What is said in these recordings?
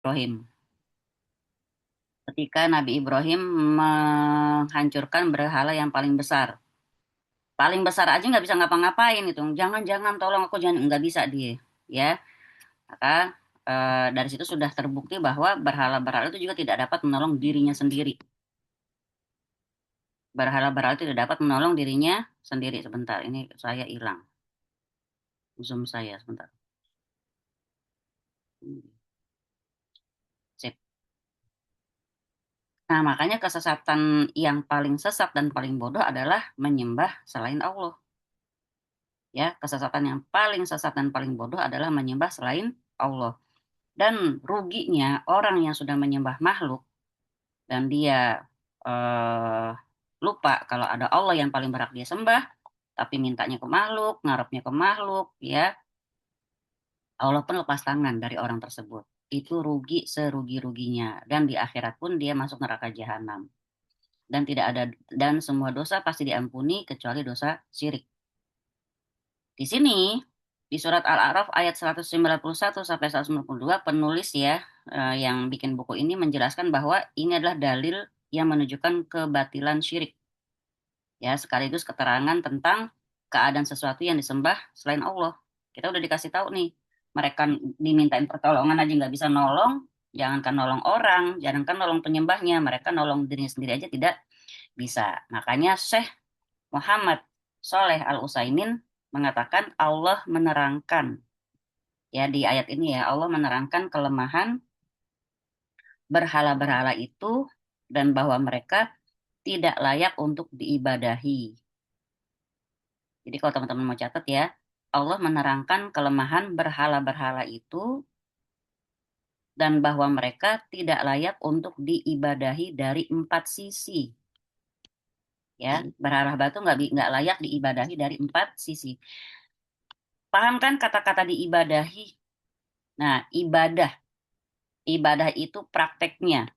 Ibrahim. Ketika Nabi Ibrahim menghancurkan berhala yang paling besar. Paling besar aja nggak bisa ngapa-ngapain itu. Jangan-jangan tolong aku jangan nggak bisa dia. Ya, maka dari situ sudah terbukti bahwa berhala-berhala itu juga tidak dapat menolong dirinya sendiri. Berhala-berhala tidak dapat menolong dirinya sendiri. Sebentar, ini saya hilang. Zoom saya sebentar. Sip. Nah, makanya kesesatan yang paling sesat dan paling bodoh adalah menyembah selain Allah. Ya, kesesatan yang paling sesat dan paling bodoh adalah menyembah selain Allah. Dan ruginya orang yang sudah menyembah makhluk dan dia eh, lupa kalau ada Allah yang paling berhak dia sembah, tapi mintanya ke makhluk, ngarepnya ke makhluk, ya Allah pun lepas tangan dari orang tersebut. Itu rugi serugi-ruginya dan di akhirat pun dia masuk neraka jahanam. Dan tidak ada dan semua dosa pasti diampuni kecuali dosa syirik. Di sini di surat Al-A'raf ayat 191 sampai 192 penulis ya yang bikin buku ini menjelaskan bahwa ini adalah dalil yang menunjukkan kebatilan syirik ya sekaligus keterangan tentang keadaan sesuatu yang disembah selain Allah. Kita udah dikasih tahu nih, mereka dimintain pertolongan aja nggak bisa nolong, jangankan nolong orang, jangankan nolong penyembahnya, mereka nolong dirinya sendiri aja tidak bisa. Makanya Syekh Muhammad Soleh Al-Utsaimin mengatakan Allah menerangkan ya di ayat ini ya Allah menerangkan kelemahan berhala-berhala itu dan bahwa mereka tidak layak untuk diibadahi. Jadi kalau teman-teman mau catat ya, Allah menerangkan kelemahan berhala-berhala itu dan bahwa mereka tidak layak untuk diibadahi dari empat sisi. Ya, berhala batu nggak layak diibadahi dari empat sisi. Paham kan kata-kata diibadahi? Nah, ibadah itu prakteknya.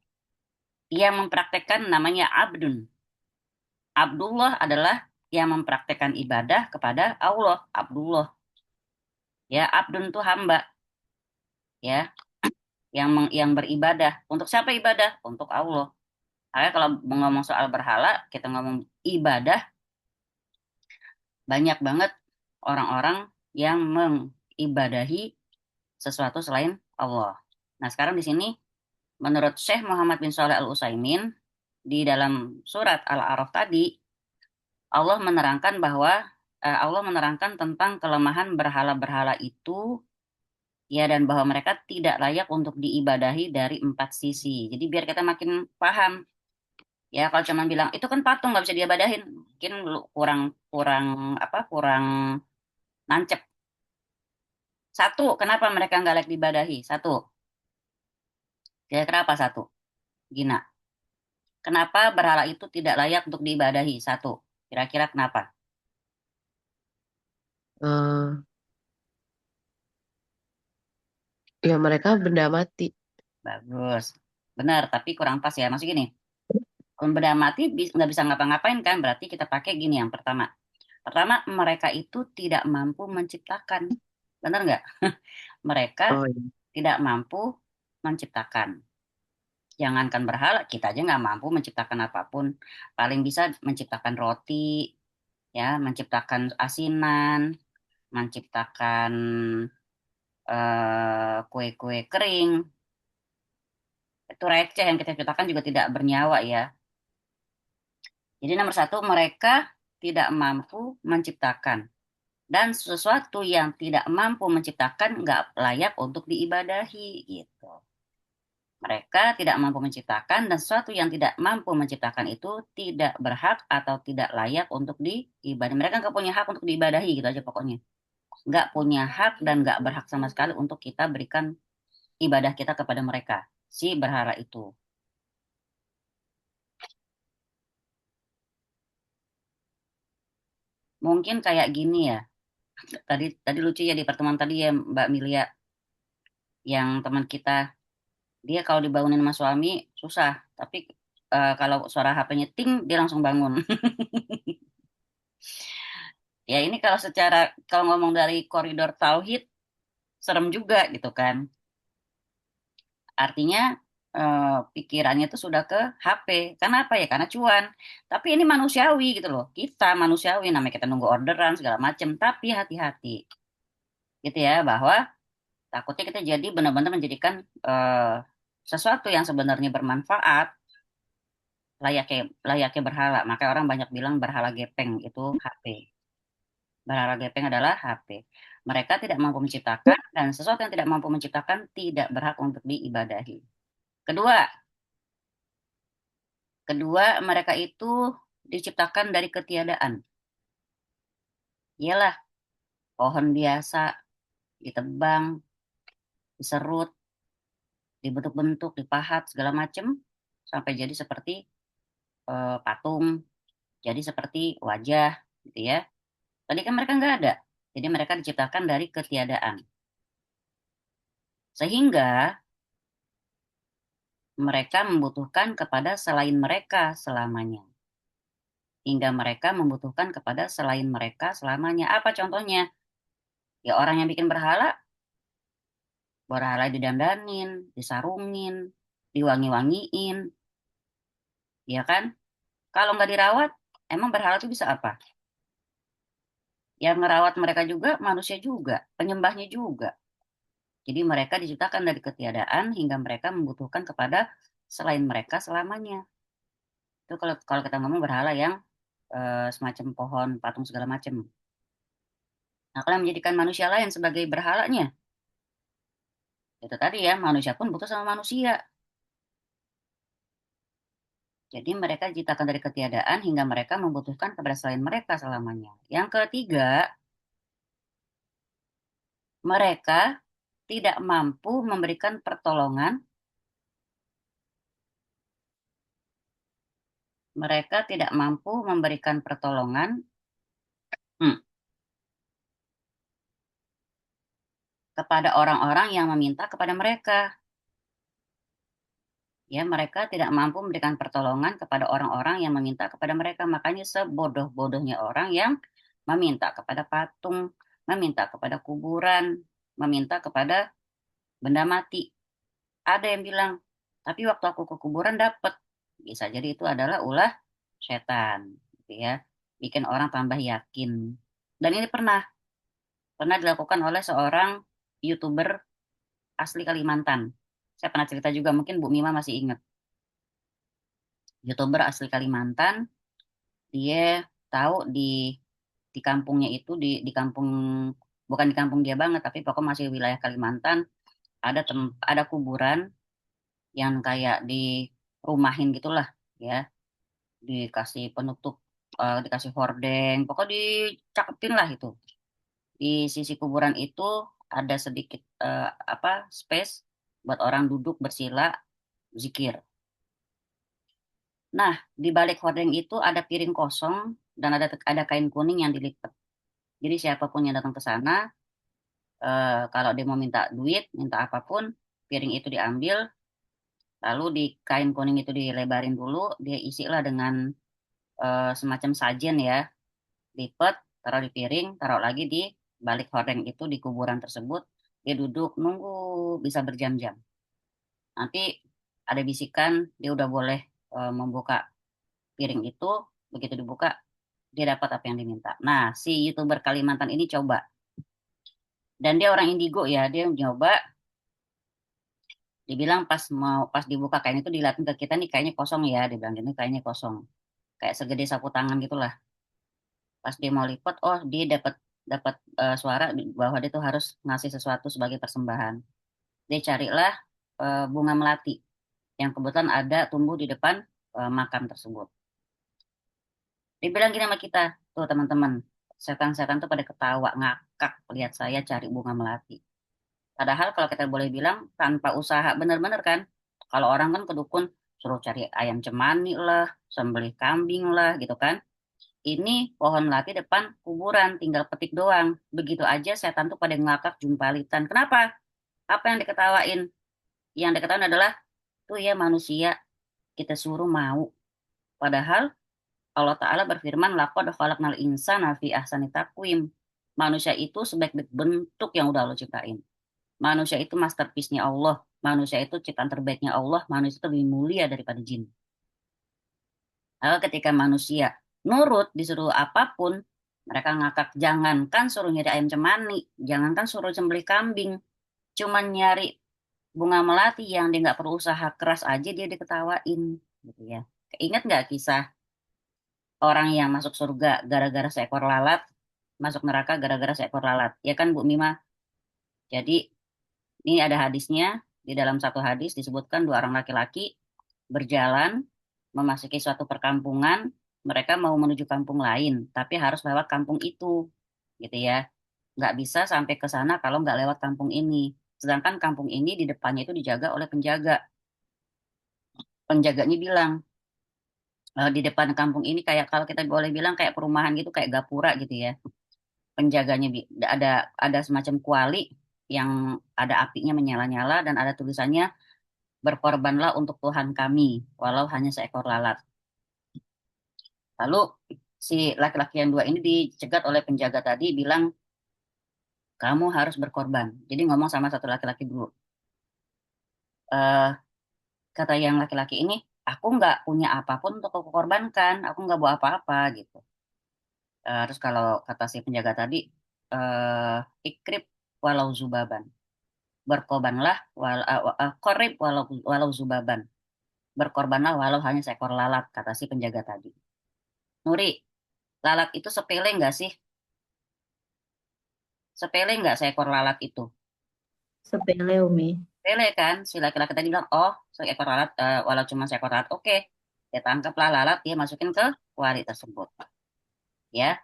Yang mempraktekkan namanya abdun. Abdullah adalah yang mempraktekkan ibadah kepada Allah. Abdullah. Ya, abdun itu hamba. Ya, yang beribadah. Untuk siapa ibadah? Untuk Allah. Makanya kalau ngomong soal berhala, kita ngomong ibadah, banyak banget orang-orang yang mengibadahi sesuatu selain Allah. Nah, sekarang di sini menurut Syekh Muhammad bin Shalih Al-Utsaimin di dalam surat Al-A'raf tadi Allah menerangkan tentang kelemahan berhala-berhala itu ya dan bahwa mereka tidak layak untuk diibadahi dari empat sisi. Jadi biar kita makin paham ya kalau cuma bilang itu kan patung nggak bisa diibadahin mungkin kurang kurang kurang nancep. Satu, kenapa mereka nggak layak diibadahi? Satu, kira-kira apa satu? Gina, kenapa berhala itu tidak layak untuk diibadahi? Satu, kira-kira kenapa? Eh, ya mereka benda mati. Bagus. Benar, tapi kurang pas ya. Maksud gini, kalau benda mati nggak bisa ngapa-ngapain kan? Berarti kita pakai gini yang pertama. Pertama, mereka itu tidak mampu menciptakan. Benar nggak? Mereka Oh iya. tidak mampu menciptakan. Jangankan berhala, kita aja nggak mampu menciptakan apapun. Paling bisa menciptakan roti, ya, menciptakan asinan, menciptakan kue-kue kering. Itu receh yang kita ciptakan juga tidak bernyawa ya. Jadi nomor satu, mereka tidak mampu menciptakan. Dan sesuatu yang tidak mampu menciptakan nggak layak untuk diibadahi gitu. Mereka tidak mampu menciptakan dan sesuatu yang tidak mampu menciptakan itu tidak berhak atau tidak layak untuk diibadahi. Mereka nggak punya hak untuk diibadahi gitu aja pokoknya. Nggak punya hak dan nggak berhak sama sekali untuk kita berikan ibadah kita kepada mereka. Si berhala itu. Mungkin kayak gini ya. Tadi tadi lucu ya di pertemuan tadi ya Mbak Milia yang teman kita dia kalau dibangunin sama suami susah. Tapi kalau suara HP-nya ting dia langsung bangun. Ya ini kalau ngomong dari koridor tauhid serem juga gitu kan. Artinya pikirannya itu sudah ke HP. Karena apa ya? Karena cuan. Tapi ini manusiawi gitu loh. Kita manusiawi, namanya kita nunggu orderan segala macam. Tapi hati-hati gitu ya, bahwa takutnya kita jadi benar-benar menjadikan sesuatu yang sebenarnya bermanfaat layaknya layaknya berhala. Maka orang banyak bilang berhala gepeng itu HP. Berhala gepeng adalah HP. Mereka tidak mampu menciptakan dan sesuatu yang tidak mampu menciptakan tidak berhak untuk diibadahi. Kedua, kedua mereka itu diciptakan dari ketiadaan. Iyalah, pohon biasa ditebang, diserut, dibentuk-bentuk, dipahat segala macam sampai jadi seperti patung, jadi seperti wajah, gitu ya. Tadi kan mereka nggak ada, jadi mereka diciptakan dari ketiadaan. Sehingga mereka membutuhkan kepada selain mereka selamanya. Hingga mereka membutuhkan kepada selain mereka selamanya. Apa contohnya? Ya orang yang bikin berhala, berhala didandanin, disarungin, diwangi-wangiin, ya kan? Kalau nggak dirawat, emang berhala itu bisa apa? Yang ngerawat mereka juga manusia juga, penyembahnya juga. Jadi mereka diciptakan dari ketiadaan hingga mereka membutuhkan kepada selain mereka selamanya. Itu kalau kalau kita ngomong berhala yang semacam pohon, patung segala macam. Nah, kalau yang menjadikan manusia lain sebagai berhalanya, itu tadi ya, manusia pun butuh sama manusia. Jadi mereka diciptakan dari ketiadaan hingga mereka membutuhkan kepada selain mereka selamanya. Yang ketiga, mereka tidak mampu memberikan pertolongan, mereka tidak mampu memberikan pertolongan hmm, kepada orang-orang yang meminta kepada mereka. Ya, mereka tidak mampu memberikan pertolongan kepada orang-orang yang meminta kepada mereka. Makanya sebodoh-bodohnya orang yang meminta kepada patung, meminta kepada kuburan, meminta kepada benda mati. Ada yang bilang, tapi waktu aku ke kuburan dapat. Bisa jadi itu adalah ulah setan, gitu ya. Bikin orang tambah yakin. Dan ini pernah dilakukan oleh seorang YouTuber asli Kalimantan. Saya pernah cerita juga, mungkin Bu Mima masih ingat. YouTuber asli Kalimantan, dia tahu di kampungnya itu di kampung, bukan di kampung dia banget, tapi pokoknya masih wilayah Kalimantan, ada kuburan yang kayak dirumahin gitulah ya, dikasih penutup, dikasih hordeng, pokoknya dicakepin lah itu. Di sisi kuburan itu ada sedikit apa space buat orang duduk bersila zikir. Nah, di balik hordeng itu ada piring kosong dan ada kain kuning yang dilipat. Jadi siapapun yang datang ke sana, kalau dia mau minta duit, minta apapun, piring itu diambil, lalu di kain kuning itu dilebarin dulu, dia isilah dengan semacam sajen ya, lipat, taruh di piring, taruh lagi di balik hordeng itu di kuburan tersebut, dia duduk nunggu bisa berjam-jam. Nanti ada bisikan, dia udah boleh membuka piring itu, begitu dibuka, dia dapat apa yang diminta. Nah, si YouTuber Kalimantan ini coba, dan dia orang indigo ya, dia nyoba, dibilang pas dibuka kain itu dilihatin ke kita nih kayaknya kosong ya, dibilang ini kayaknya kosong, kayak segede sapu tangan gitulah. Pas dia mau lipat, oh dia dapat dapat suara bahwa dia tuh harus ngasih sesuatu sebagai persembahan. Dia carilah bunga melati yang kebetulan ada tumbuh di depan makam tersebut. Dia bilang gini sama kita, tuh teman-teman, setan-setan tuh pada ketawa ngakak lihat saya cari bunga melati. Padahal kalau kita boleh bilang tanpa usaha bener-bener kan. Kalau orang kan ke dukun suruh cari ayam cemani lah, sembelih kambing lah gitu kan. Ini pohon melati depan kuburan, tinggal petik doang. Begitu aja setan tuh pada ngakak jumpalitan. Kenapa? Apa yang diketawain? Yang diketawain adalah tuh ya manusia kita suruh mau. Padahal Allah Ta'ala berfirman, laqad khalaqnal insana fi ahsani taqwim. Manusia itu sebaik bentuk yang udah Allah ciptain. Manusia itu masterpiece-nya Allah. manusia itu ciptaan terbaiknya Allah, manusia itu lebih mulia daripada jin. Lalu ketika manusia nurut disuruh apapun, mereka ngakak. Jangankan suruh nyari ayam cemani, jangankan suruh sembelih kambing, cuman nyari bunga melati yang dia nggak perlu usaha keras aja dia diketawain, gitu ya. Ingat nggak kisah orang yang masuk surga gara-gara seekor lalat, masuk neraka gara-gara seekor lalat, ya kan Bu Mima? Jadi ini ada hadisnya, di dalam satu hadis disebutkan dua orang laki-laki berjalan memasuki suatu perkampungan, mereka mau menuju kampung lain, tapi harus lewat kampung itu, gitu ya. Nggak bisa sampai ke sana kalau nggak lewat kampung ini. Sedangkan kampung ini di depannya itu dijaga oleh penjaga. Penjaganya bilang, di depan kampung ini kayak kalau kita boleh bilang kayak perumahan gitu, kayak gapura gitu ya. Penjaganya ada semacam kuali yang ada apinya menyala-nyala dan ada tulisannya berkorbanlah untuk Tuhan kami, walau hanya seekor lalat. Lalu si laki-laki yang dua ini dicegat oleh penjaga tadi bilang, kamu harus berkorban. Jadi ngomong sama satu laki-laki dulu. Eh, kata yang laki-laki ini, aku nggak punya apapun untuk aku korbankan, aku nggak bawa apa-apa gitu. Terus kalau kata si penjaga tadi, ikrib walau zubaban. Berkorbanlah, korib walau zubaban. Berkorbanlah walau hanya seekor lalat, kata si penjaga tadi. Nuri, lalat itu sepele nggak sih? Sepele nggak seekor lalat itu? Sepele, Umi. Sepele kan? Si laki-laki tadi bilang, oh seekor lalat, walau cuma seekor lalat, oke. Dia tangkaplah lalat, dia masukin ke kuali tersebut. Ya,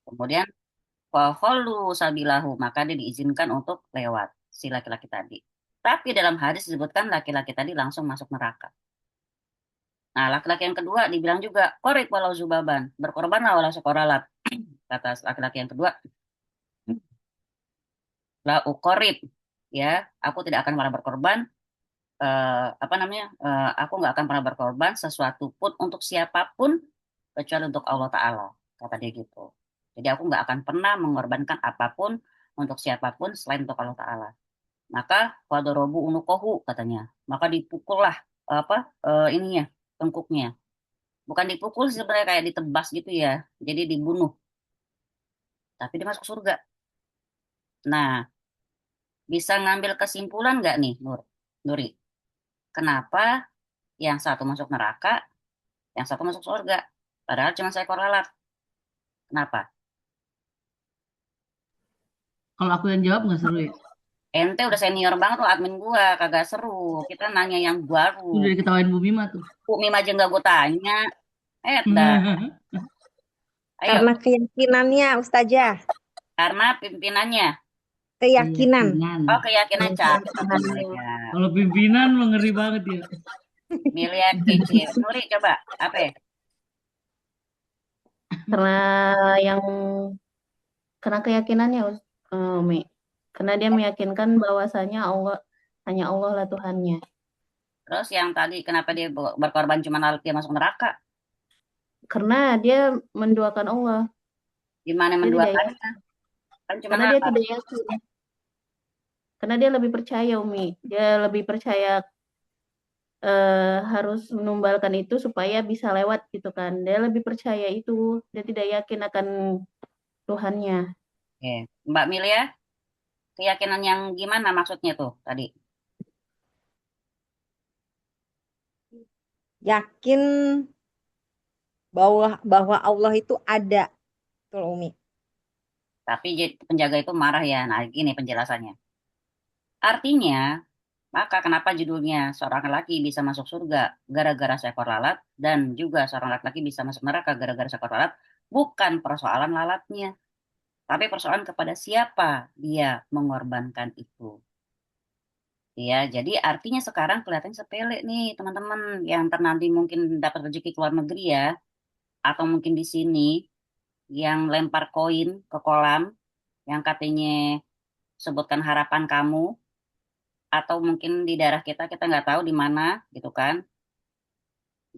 kemudian fahollu sabilahu, maka dia diizinkan untuk lewat si laki-laki tadi. Tapi dalam hadis disebutkan laki-laki tadi langsung masuk neraka. Nah, laki-laki yang kedua dibilang juga, korib walau zubaban, berkorbanlah walau seekor lalat. Kata laki-laki yang kedua, la ukorib, ya, aku tidak akan pernah berkorban, apa namanya, aku nggak akan pernah berkorban sesuatu pun untuk siapapun kecuali untuk Allah Ta'ala, kata dia gitu. Jadi aku nggak akan pernah mengorbankan apapun untuk siapapun selain untuk Allah Ta'ala. Maka wadorobu unukohu katanya, maka dipukullah apa ininya, tengkuknya. Bukan dipukul sih, sebenarnya kayak ditebas gitu ya, jadi dibunuh, tapi dia masuk surga. Nah, bisa ngambil kesimpulan nggak nih, Nuri? Kenapa yang satu masuk neraka, yang satu masuk surga? Padahal cuma seekor lalat. Kenapa? Kalau aku yang jawab nggak seru ya? Ente udah senior banget loh admin gua, kagak seru. Kita nanya yang baru. Udah diketawain Bu Bima tuh. Bu Mim aja nggak gue tanya. Dah. Ayo, Karena keyakinannya, Ustazah. karena pimpinannya. Keyakinan. Keyakinan. Oh, keyakinan cakep. Keyakinannya. Ya. Kalau pimpinan mengeri banget ya. Miliar kecil. Nuri coba, apa ya? Karena yang karena keyakinannya, Umi. Karena dia meyakinkan bahwasanya Allah hanya Allah lah Tuhannya. Terus yang tadi kenapa dia berkorban cuma lalu dia masuk neraka? Karena dia menduakan Allah. Gimana Dia tidak menduakannya? yakin. Kan cuma Karena dia lalat. tidak yakin. Karena dia lebih percaya, Umi. Dia lebih percaya harus menumbalkan itu supaya bisa lewat gitu kan. Dia lebih percaya itu. Dia tidak yakin akan Tuhannya. Oke. Mbak Milia, keyakinan yang gimana maksudnya tuh tadi? Yakin bahwa Allah itu ada. Betul, Umi. Tapi penjaga itu marah ya. Nah, gini penjelasannya. Artinya, maka kenapa judulnya seorang laki bisa masuk surga gara-gara seekor lalat dan juga seorang laki-laki bisa masuk neraka gara-gara seekor lalat? Bukan persoalan lalatnya, tapi persoalan kepada siapa dia mengorbankan itu. Ya, jadi artinya sekarang kelihatan sepele nih teman-teman yang nanti mungkin dapat rezeki ke luar negeri ya, atau mungkin di sini yang lempar koin ke kolam yang katanya sebutkan harapan kamu, atau mungkin di daerah kita kita nggak tahu di mana gitu kan.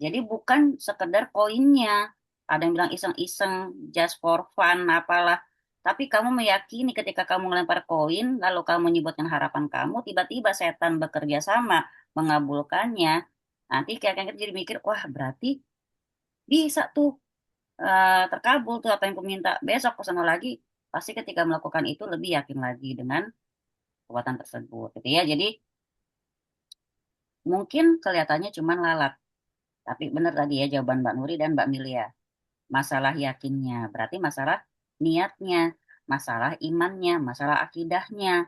Jadi bukan sekedar koinnya. Ada yang bilang iseng-iseng, just for fun, apalah. Tapi kamu meyakini ketika kamu melempar koin, lalu kamu menyebutkan harapan kamu, tiba-tiba setan bekerja sama mengabulkannya. Nanti kayak kita jadi mikir, wah berarti bisa tuh terkabul tuh apa yang aku minta. Besok ke sana lagi, pasti ketika melakukan itu lebih yakin lagi dengan kekuatan tersebut. Gitu ya. Jadi mungkin kelihatannya cuma lalat. Tapi benar tadi ya jawaban Mbak Nuri dan Mbak Milia. Masalah yakinnya, berarti masalah niatnya, masalah imannya, masalah akidahnya.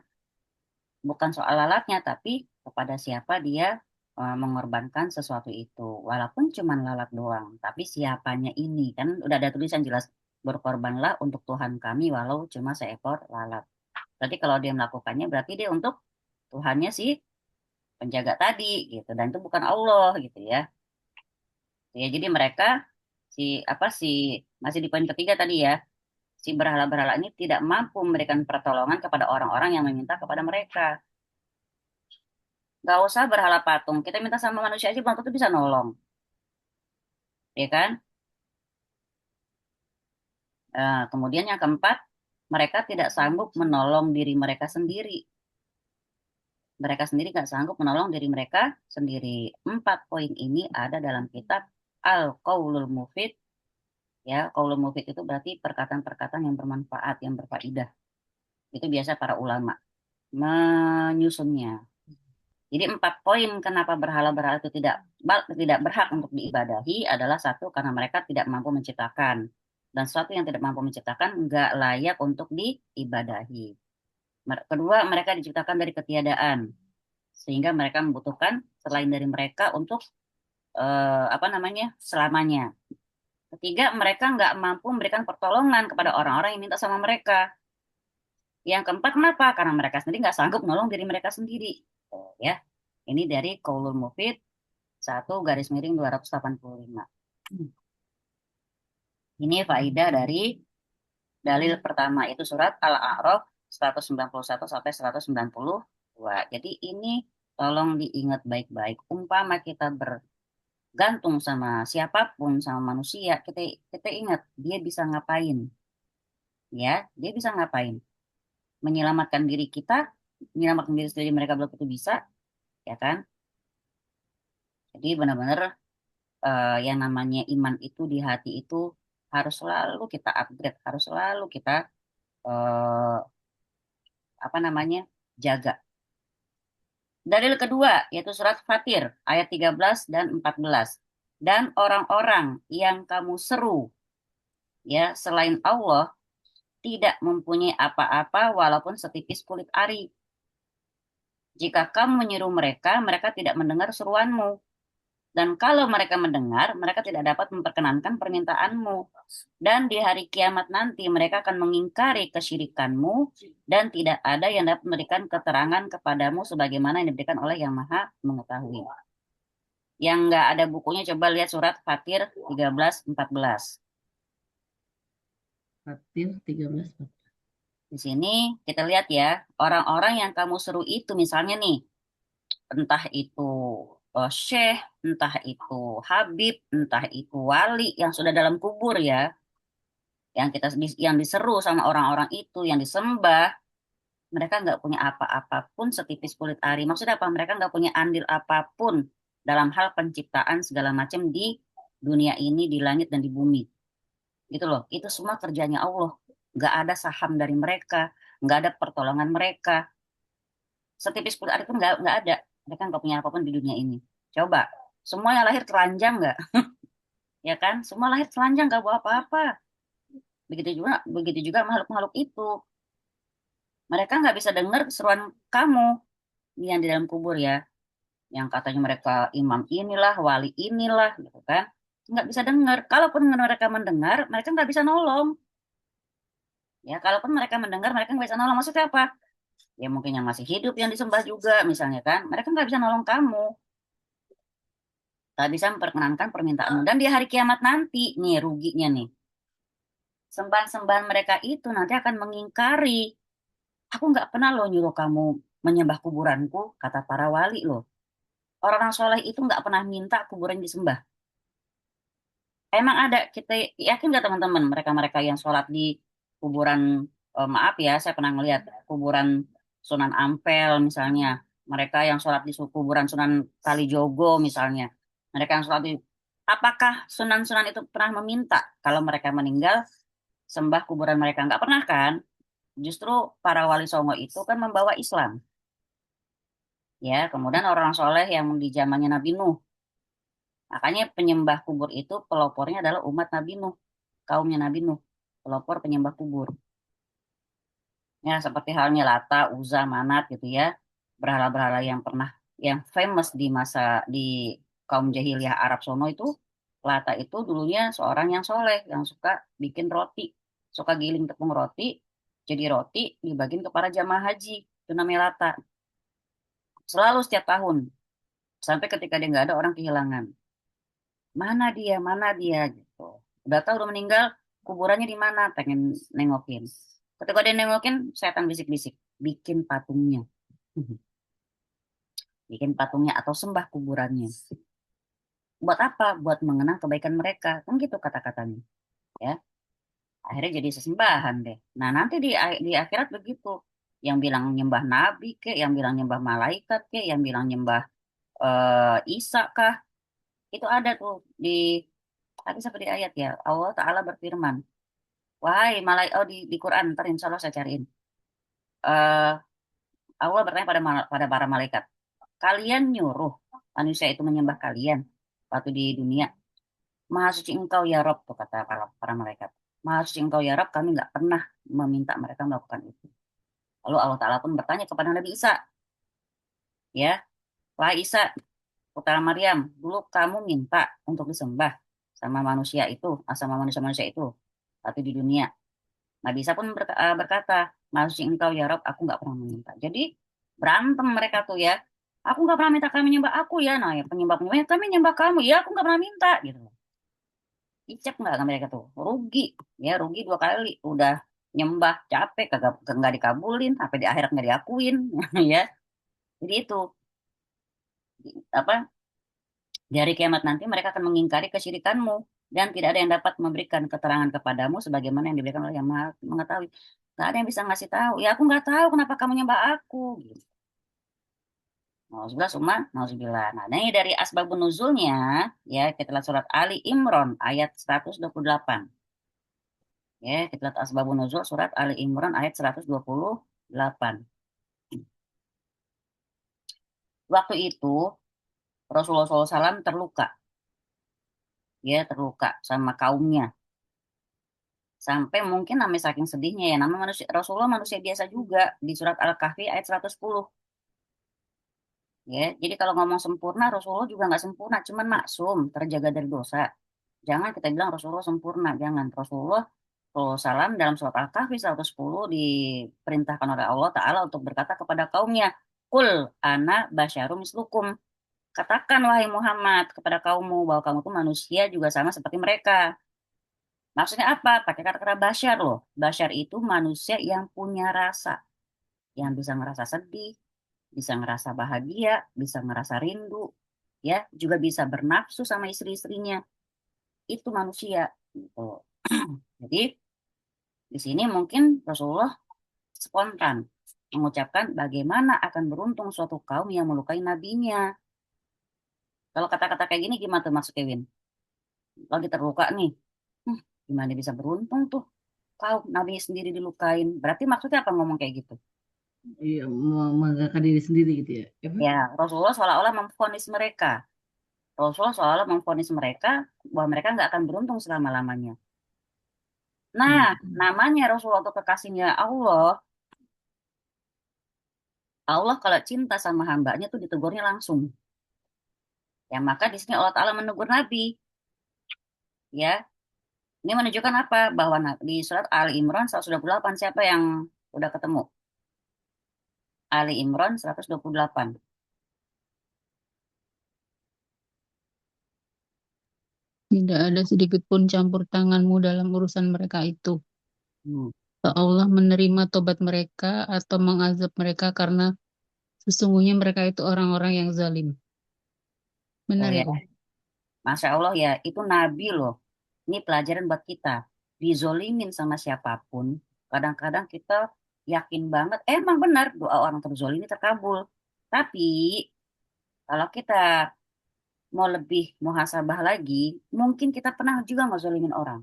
Bukan soal lalatnya, tapi kepada siapa dia mengorbankan sesuatu itu. Walaupun cuma lalat doang, tapi siapanya ini. Kan udah ada tulisan jelas, berkorbanlah untuk Tuhan kami walau cuma seekor lalat. Berarti kalau dia melakukannya, berarti dia untuk Tuhannya si penjaga tadi, gitu. Dan itu bukan Allah, gitu ya. Ya, jadi mereka si masih di poin ketiga tadi ya, si berhala-berhala ini tidak mampu memberikan pertolongan kepada orang-orang yang meminta kepada mereka. Gak usah berhala patung, kita minta sama manusia aja belum tentu bisa nolong, ya kan? Kemudian yang keempat, mereka tidak sanggup menolong diri mereka sendiri. Mereka sendiri nggak sanggup menolong diri mereka sendiri. 4 poin ini ada dalam kitab Al-Qaulul Mufid. Ya, Qaulul Mufid itu berarti perkataan-perkataan yang bermanfaat, yang berfaedah. Itu biasa para ulama menyusunnya. Jadi 4 poin kenapa berhala-berhala itu tidak berhak untuk diibadahi adalah satu, karena mereka tidak mampu menciptakan. Dan sesuatu yang tidak mampu menciptakan nggak layak untuk diibadahi. Kedua, mereka diciptakan dari ketiadaan. Sehingga mereka membutuhkan selain dari mereka untuk selamanya. Ketiga, mereka nggak mampu memberikan pertolongan kepada orang-orang yang minta sama mereka. Yang keempat, kenapa? Karena mereka sendiri nggak sanggup menolong diri mereka sendiri. Ya, ini dari Qaulul Mufid 1/285. Ini faidah dari dalil pertama, itu surat Al-A'raf 191 sampai 192. Jadi ini tolong diingat baik-baik. Umpama kita bergantung sama siapapun, sama manusia, kita ingat dia bisa ngapain. Ya, dia bisa ngapain? Menyelamatkan diri kita, menyelamatkan diri sendiri mereka belum tentu bisa, ya kan? Jadi benar-benar yang namanya iman itu di hati itu harus selalu kita upgrade, harus selalu kita eh, jaga. Dalil kedua yaitu surat Fatir ayat 13 dan 14. Dan orang-orang yang kamu seru ya selain Allah tidak mempunyai apa-apa walaupun setipis kulit ari. Jika kamu menyeru mereka, mereka tidak mendengar seruanmu. Dan kalau mereka mendengar, mereka tidak dapat memperkenankan permintaanmu. Dan di hari kiamat nanti mereka akan mengingkari kesyirikanmu dan tidak ada yang dapat memberikan keterangan kepadamu sebagaimana yang diberikan oleh Yang Maha Mengetahui. Yang nggak ada bukunya coba lihat surat Fatir 13-14. Fatir 13. Di sini kita lihat ya, orang-orang yang kamu seru itu misalnya nih, entah itu syekh, entah itu habib, entah itu wali yang sudah dalam kubur ya, yang diseru sama orang-orang itu, yang disembah, mereka nggak punya apa-apapun setipis kulit ari. Maksudnya apa? Mereka nggak punya andil apapun dalam hal penciptaan segala macam di dunia ini, di langit dan di bumi. Gitu loh. Itu semua kerjanya Allah. Nggak ada saham dari mereka, nggak ada pertolongan mereka. Setipis kulit ari pun nggak ada. Mereka nggak punya apapun di dunia ini. Coba, semua yang lahir telanjang nggak? Ya kan? Semua lahir telanjang nggak bawa apa-apa. Begitu juga makhluk-makhluk itu. Mereka nggak bisa dengar seruan kamu yang di dalam kubur ya. Yang katanya mereka imam inilah, wali inilah, gitu kan. Nggak bisa dengar. Kalaupun mereka mendengar, mereka nggak bisa nolong. Ya, kalaupun mereka mendengar, mereka nggak bisa nolong. Maksudnya apa? Ya mungkin yang masih hidup yang disembah juga, misalnya kan. Mereka nggak bisa nolong kamu. Tak bisa memperkenankan permintaanmu. Dan di hari kiamat nanti, nih ruginya nih. Sembahan-sembahan mereka itu nanti akan mengingkari. Aku nggak pernah loh nyuruh kamu menyembah kuburanku, kata para wali loh. Orang-orang soleh itu nggak pernah minta kuburan disembah. Emang ada, kita yakin nggak teman-teman, mereka-mereka yang sholat di kuburan maaf ya, saya pernah ngelihat kuburan Sunan Ampel misalnya, mereka yang sholat di kuburan Sunan Kalijogo misalnya, mereka yang sholat di, apakah Sunan-Sunan itu pernah meminta kalau mereka meninggal sembah kuburan mereka? Nggak pernah kan? Justru para wali songo itu kan membawa Islam, ya. Kemudian orang soleh yang di zamannya Nabi Nuh, makanya penyembah kubur itu pelopornya adalah umat Nabi Nuh, kaumnya Nabi Nuh, pelopor penyembah kubur. Ya, seperti halnya Lata, Uzza, Manat gitu ya. Berhala-berhala yang pernah yang famous di masa di kaum jahiliyah Arab sono itu, Lata itu dulunya seorang yang soleh yang suka bikin roti, suka giling tepung roti, jadi roti dibagiin ke para jamaah haji. Itu namanya Lata. Selalu setiap tahun sampai ketika dia nggak ada, orang kehilangan. Mana dia gitu. Udah tahu udah meninggal, kuburannya di mana? Pengen nengokin. Ketika dia nengokin, setan bisik-bisik, bikin patungnya. Bikin patungnya atau sembah kuburannya. Buat apa? Buat mengenang kebaikan mereka. Kan gitu kata-katanya. Ya, akhirnya jadi sesembahan deh. Nah, nanti di akhirat begitu. Yang bilang nyembah nabi kek, yang bilang nyembah malaikat kek, yang bilang nyembah Isa kah? Itu ada tuh ada seperti ayat ya. Allah Ta'ala berfirman, wahai malaikat, oh di Quran, ntar insya Allah saya cariin. Eh Allah bertanya pada para malaikat, kalian nyuruh manusia itu menyembah kalian waktu di dunia. Maha suci engkau ya Rob, tuh kata para malaikat. Maha suci engkau ya Rob, kami nggak pernah meminta mereka melakukan itu. Lalu Allah Ta'ala pun bertanya kepada Nabi Isa, ya, wahai Isa, putra Maryam, dulu kamu minta untuk disembah sama manusia itu, sama manusia-manusia itu, waktu di dunia. Nabi Isa pun berkata, maha suci engkau ya Rob, aku nggak pernah meminta. Jadi berantem mereka tuh ya. Aku nggak pernah minta kami nyembah aku ya. Nah, ya penyembah-penyembah kami nyembah kamu. Ya, aku nggak pernah minta gitu. Icap nggak sama mereka tuh, rugi ya, rugi dua kali, udah nyembah capek kagak nggak dikabulin, sampai di akhirat nggak diakuin. Ya, jadi itu apa, dari kiamat nanti mereka akan mengingkari kesyirikanmu dan tidak ada yang dapat memberikan keterangan kepadamu sebagaimana yang diberikan oleh yang Maha mengetahui. Nggak ada yang bisa ngasih tahu, ya aku nggak tahu kenapa kamu nyembah aku gitu. Nauzubillah summa nauzubillah. Nah, ini dari asbabun nuzulnya, ya kita lihat surat Ali Imran ayat 128. Ya, kita lihat asbabun nuzul surat Ali Imran ayat 128. Waktu itu Rasulullah SAW terluka, ya terluka sama kaumnya. Sampai mungkin namanya saking sedihnya ya, nama manusia, Rasulullah manusia biasa juga di surat Al-Kahfi ayat 110. Ya, jadi kalau ngomong sempurna, Rasulullah juga nggak sempurna, cuman maksum, terjaga dari dosa. Jangan kita bilang Rasulullah sempurna, jangan. Rasulullah SAW dalam surat Al-Kahfi 110 diperintahkan oleh Allah Ta'ala untuk berkata kepada kaumnya, Kul ana basyarum mislukum. Katakan wahai Muhammad kepada kaummu bahwa kamu tuh manusia juga sama seperti mereka. Maksudnya apa? Pakai kata-kata basyar loh. Basyar itu manusia yang punya rasa, yang bisa ngerasa sedih, bisa ngerasa bahagia, bisa ngerasa rindu, ya, juga bisa bernafsu sama istri-istrinya. Itu manusia gitu. Jadi di sini mungkin Rasulullah spontan mengucapkan bagaimana akan beruntung suatu kaum yang melukai nabinya. Kalau kata-kata kayak gini gimana tuh maksud Kevin? Lagi terluka nih. Hmm, gimana bisa beruntung tuh? Kaum nabi sendiri dilukain. Berarti maksudnya apa ngomong kayak gitu? Iya, membanggakan diri sendiri gitu ya. Apa? Ya, Rasulullah seolah-olah memvonis mereka. Rasulullah seolah-olah memvonis mereka bahwa mereka nggak akan beruntung selama-lamanya. Nah, Hmm. namanya Rasulullah itu kekasihnya Allah. Allah kalau cinta sama hambanya tuh ditegurnya langsung. Ya, maka di sini Allah Ta'ala menegur Nabi. Ya, ini menunjukkan apa? Bahwa di surat Ali Imran 128, siapa yang udah ketemu? Ali Imran 128. Tidak ada sedikit pun campur tanganmu dalam urusan mereka itu. Hmm. Allah menerima tobat mereka atau mengazab mereka karena sesungguhnya mereka itu orang-orang yang zalim. Oh Benar ya, ya, Om? Masya Allah ya, itu Nabi loh. Ini pelajaran buat kita. Dizolimin sama siapapun, Kadang-kadang kita yakin banget, emang benar doa orang terzolimi terkabul. Tapi kalau kita mau lebih muhasabah lagi, mungkin kita pernah juga ngezolimin orang.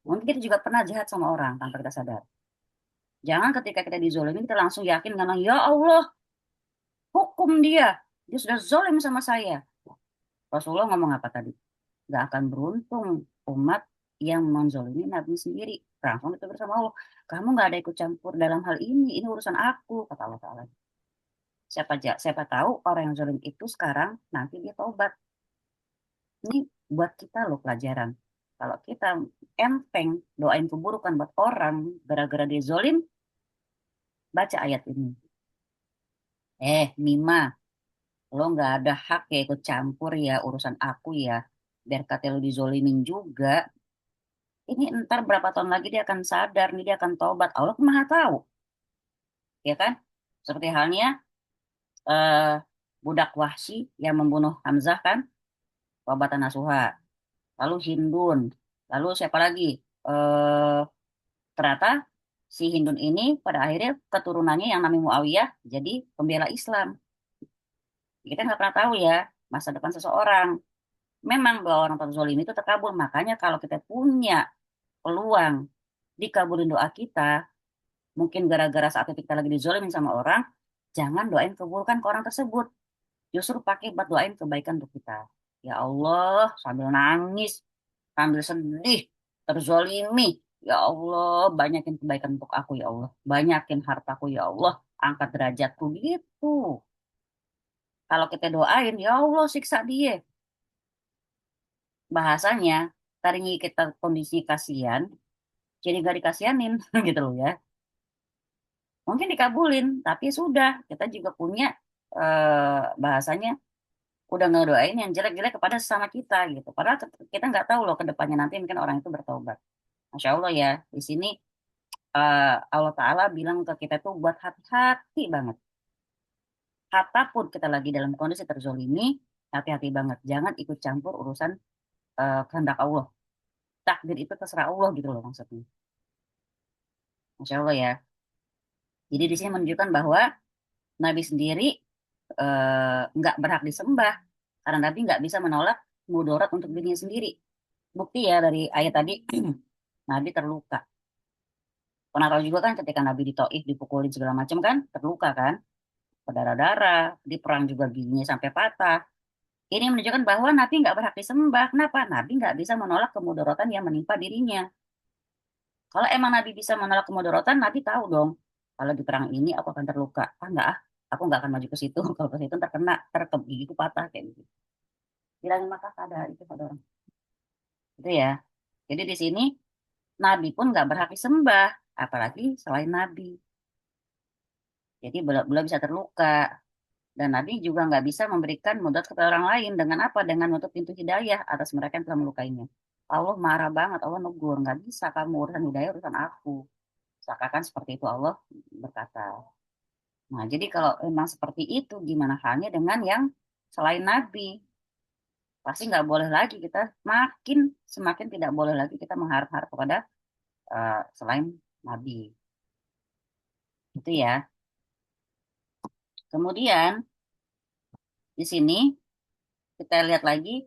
Mungkin kita juga pernah jahat sama orang tanpa kita sadar. Jangan ketika kita dizolimi, kita langsung yakin karena ya Allah, hukum dia. Dia sudah zolim sama saya. Rasulullah ngomong apa tadi? Gak akan beruntung umat yang menzolimi Nabi sendiri. Langsung itu bersama Allah. Kamu gak ada ikut campur dalam hal ini urusan aku, kata Allah Ta'ala. Siapa tahu orang yang zolim itu sekarang nanti dia taubat. Ini buat kita loh pelajaran. Kalau kita enteng doain keburukan buat orang gara-gara dia zolim, baca ayat ini. Mima, lo nggak ada hak ya ikut campur ya urusan aku ya. Biar kata lo dizolimin juga. Ini ntar berapa tahun lagi dia akan sadar, nih dia akan tobat. Allah Maha tahu, ya kan? Seperti halnya eh, budak Wahsy yang membunuh Hamzah kan, Wabatan Nasuha. Lalu Hindun, lalu siapa lagi? Eh, Ternyata si Hindun ini pada akhirnya keturunannya yang namanya Muawiyah jadi pembela Islam. Kita nggak pernah tahu ya masa depan seseorang. Memang bahwa orang terzolim itu terkabul. Makanya kalau kita punya peluang dikabulin doa kita, mungkin gara-gara saat itu kita lagi dizolimin sama orang, jangan doain keburukan ke orang tersebut. Justru pakai buat doain kebaikan untuk kita. Ya Allah, sambil nangis, sambil sedih, terzolimi. Ya Allah, banyakin kebaikan untuk aku ya Allah. Banyakin hartaku ya Allah. Angkat derajatku gitu. Kalau kita doain, ya Allah siksa dia. Bahasanya, taringi kita kondisi kasihan, jadi gak dikasihanin gitu loh ya. Mungkin dikabulin, tapi sudah. Kita juga punya bahasanya udah ngedoain yang jelek-jelek kepada sesama kita gitu. Padahal kita nggak tahu loh ke depannya nanti mungkin orang itu bertobat. Masya Allah ya, di sini Allah Ta'ala bilang ke kita tuh buat hati-hati banget. Hatta pun kita lagi dalam kondisi terzolimi, hati-hati banget. Jangan ikut campur urusan kehendak Allah. Takdir itu terserah Allah gitu loh maksudnya. Masya Allah ya. Jadi di sini menunjukkan bahwa Nabi sendiri nggak berhak disembah. Karena Nabi nggak bisa menolak mudarat untuk dirinya sendiri. Bukti ya dari ayat tadi, Nabi terluka. Pernah tahu juga kan ketika Nabi di Taif dipukulin segala macam kan, terluka kan, berdarah-darah, di perang juga giginya sampai patah. Ini menunjukkan bahwa Nabi nggak berhak disembah. Kenapa? Nabi nggak bisa menolak kemudaratan yang menimpa dirinya. Kalau emang Nabi bisa menolak kemudaratan, Nabi tahu dong, kalau di perang ini aku akan terluka. Enggak aku nggak akan maju ke situ. Kalau ke situ terkena, gigiku patah kayak gitu. Bilangin maka ada itu pada orang. Itu ya. Jadi di sini Nabi pun nggak berhak disembah, apalagi selain Nabi. Jadi beliau bisa terluka. Dan Nabi juga nggak bisa memberikan mudarat kepada orang lain. Dengan apa? Dengan menutup pintu hidayah atas mereka yang telah melukainya. Allah marah banget, Allah negur. Nggak bisa kamu urusan hidayah, urusan aku. Seakan seperti itu Allah berkata. Nah, jadi kalau memang seperti itu, gimana halnya dengan yang selain Nabi? Pasti nggak boleh lagi kita semakin tidak boleh lagi kita mengharap-harap kepada selain Nabi. Itu ya. Kemudian di sini kita lihat lagi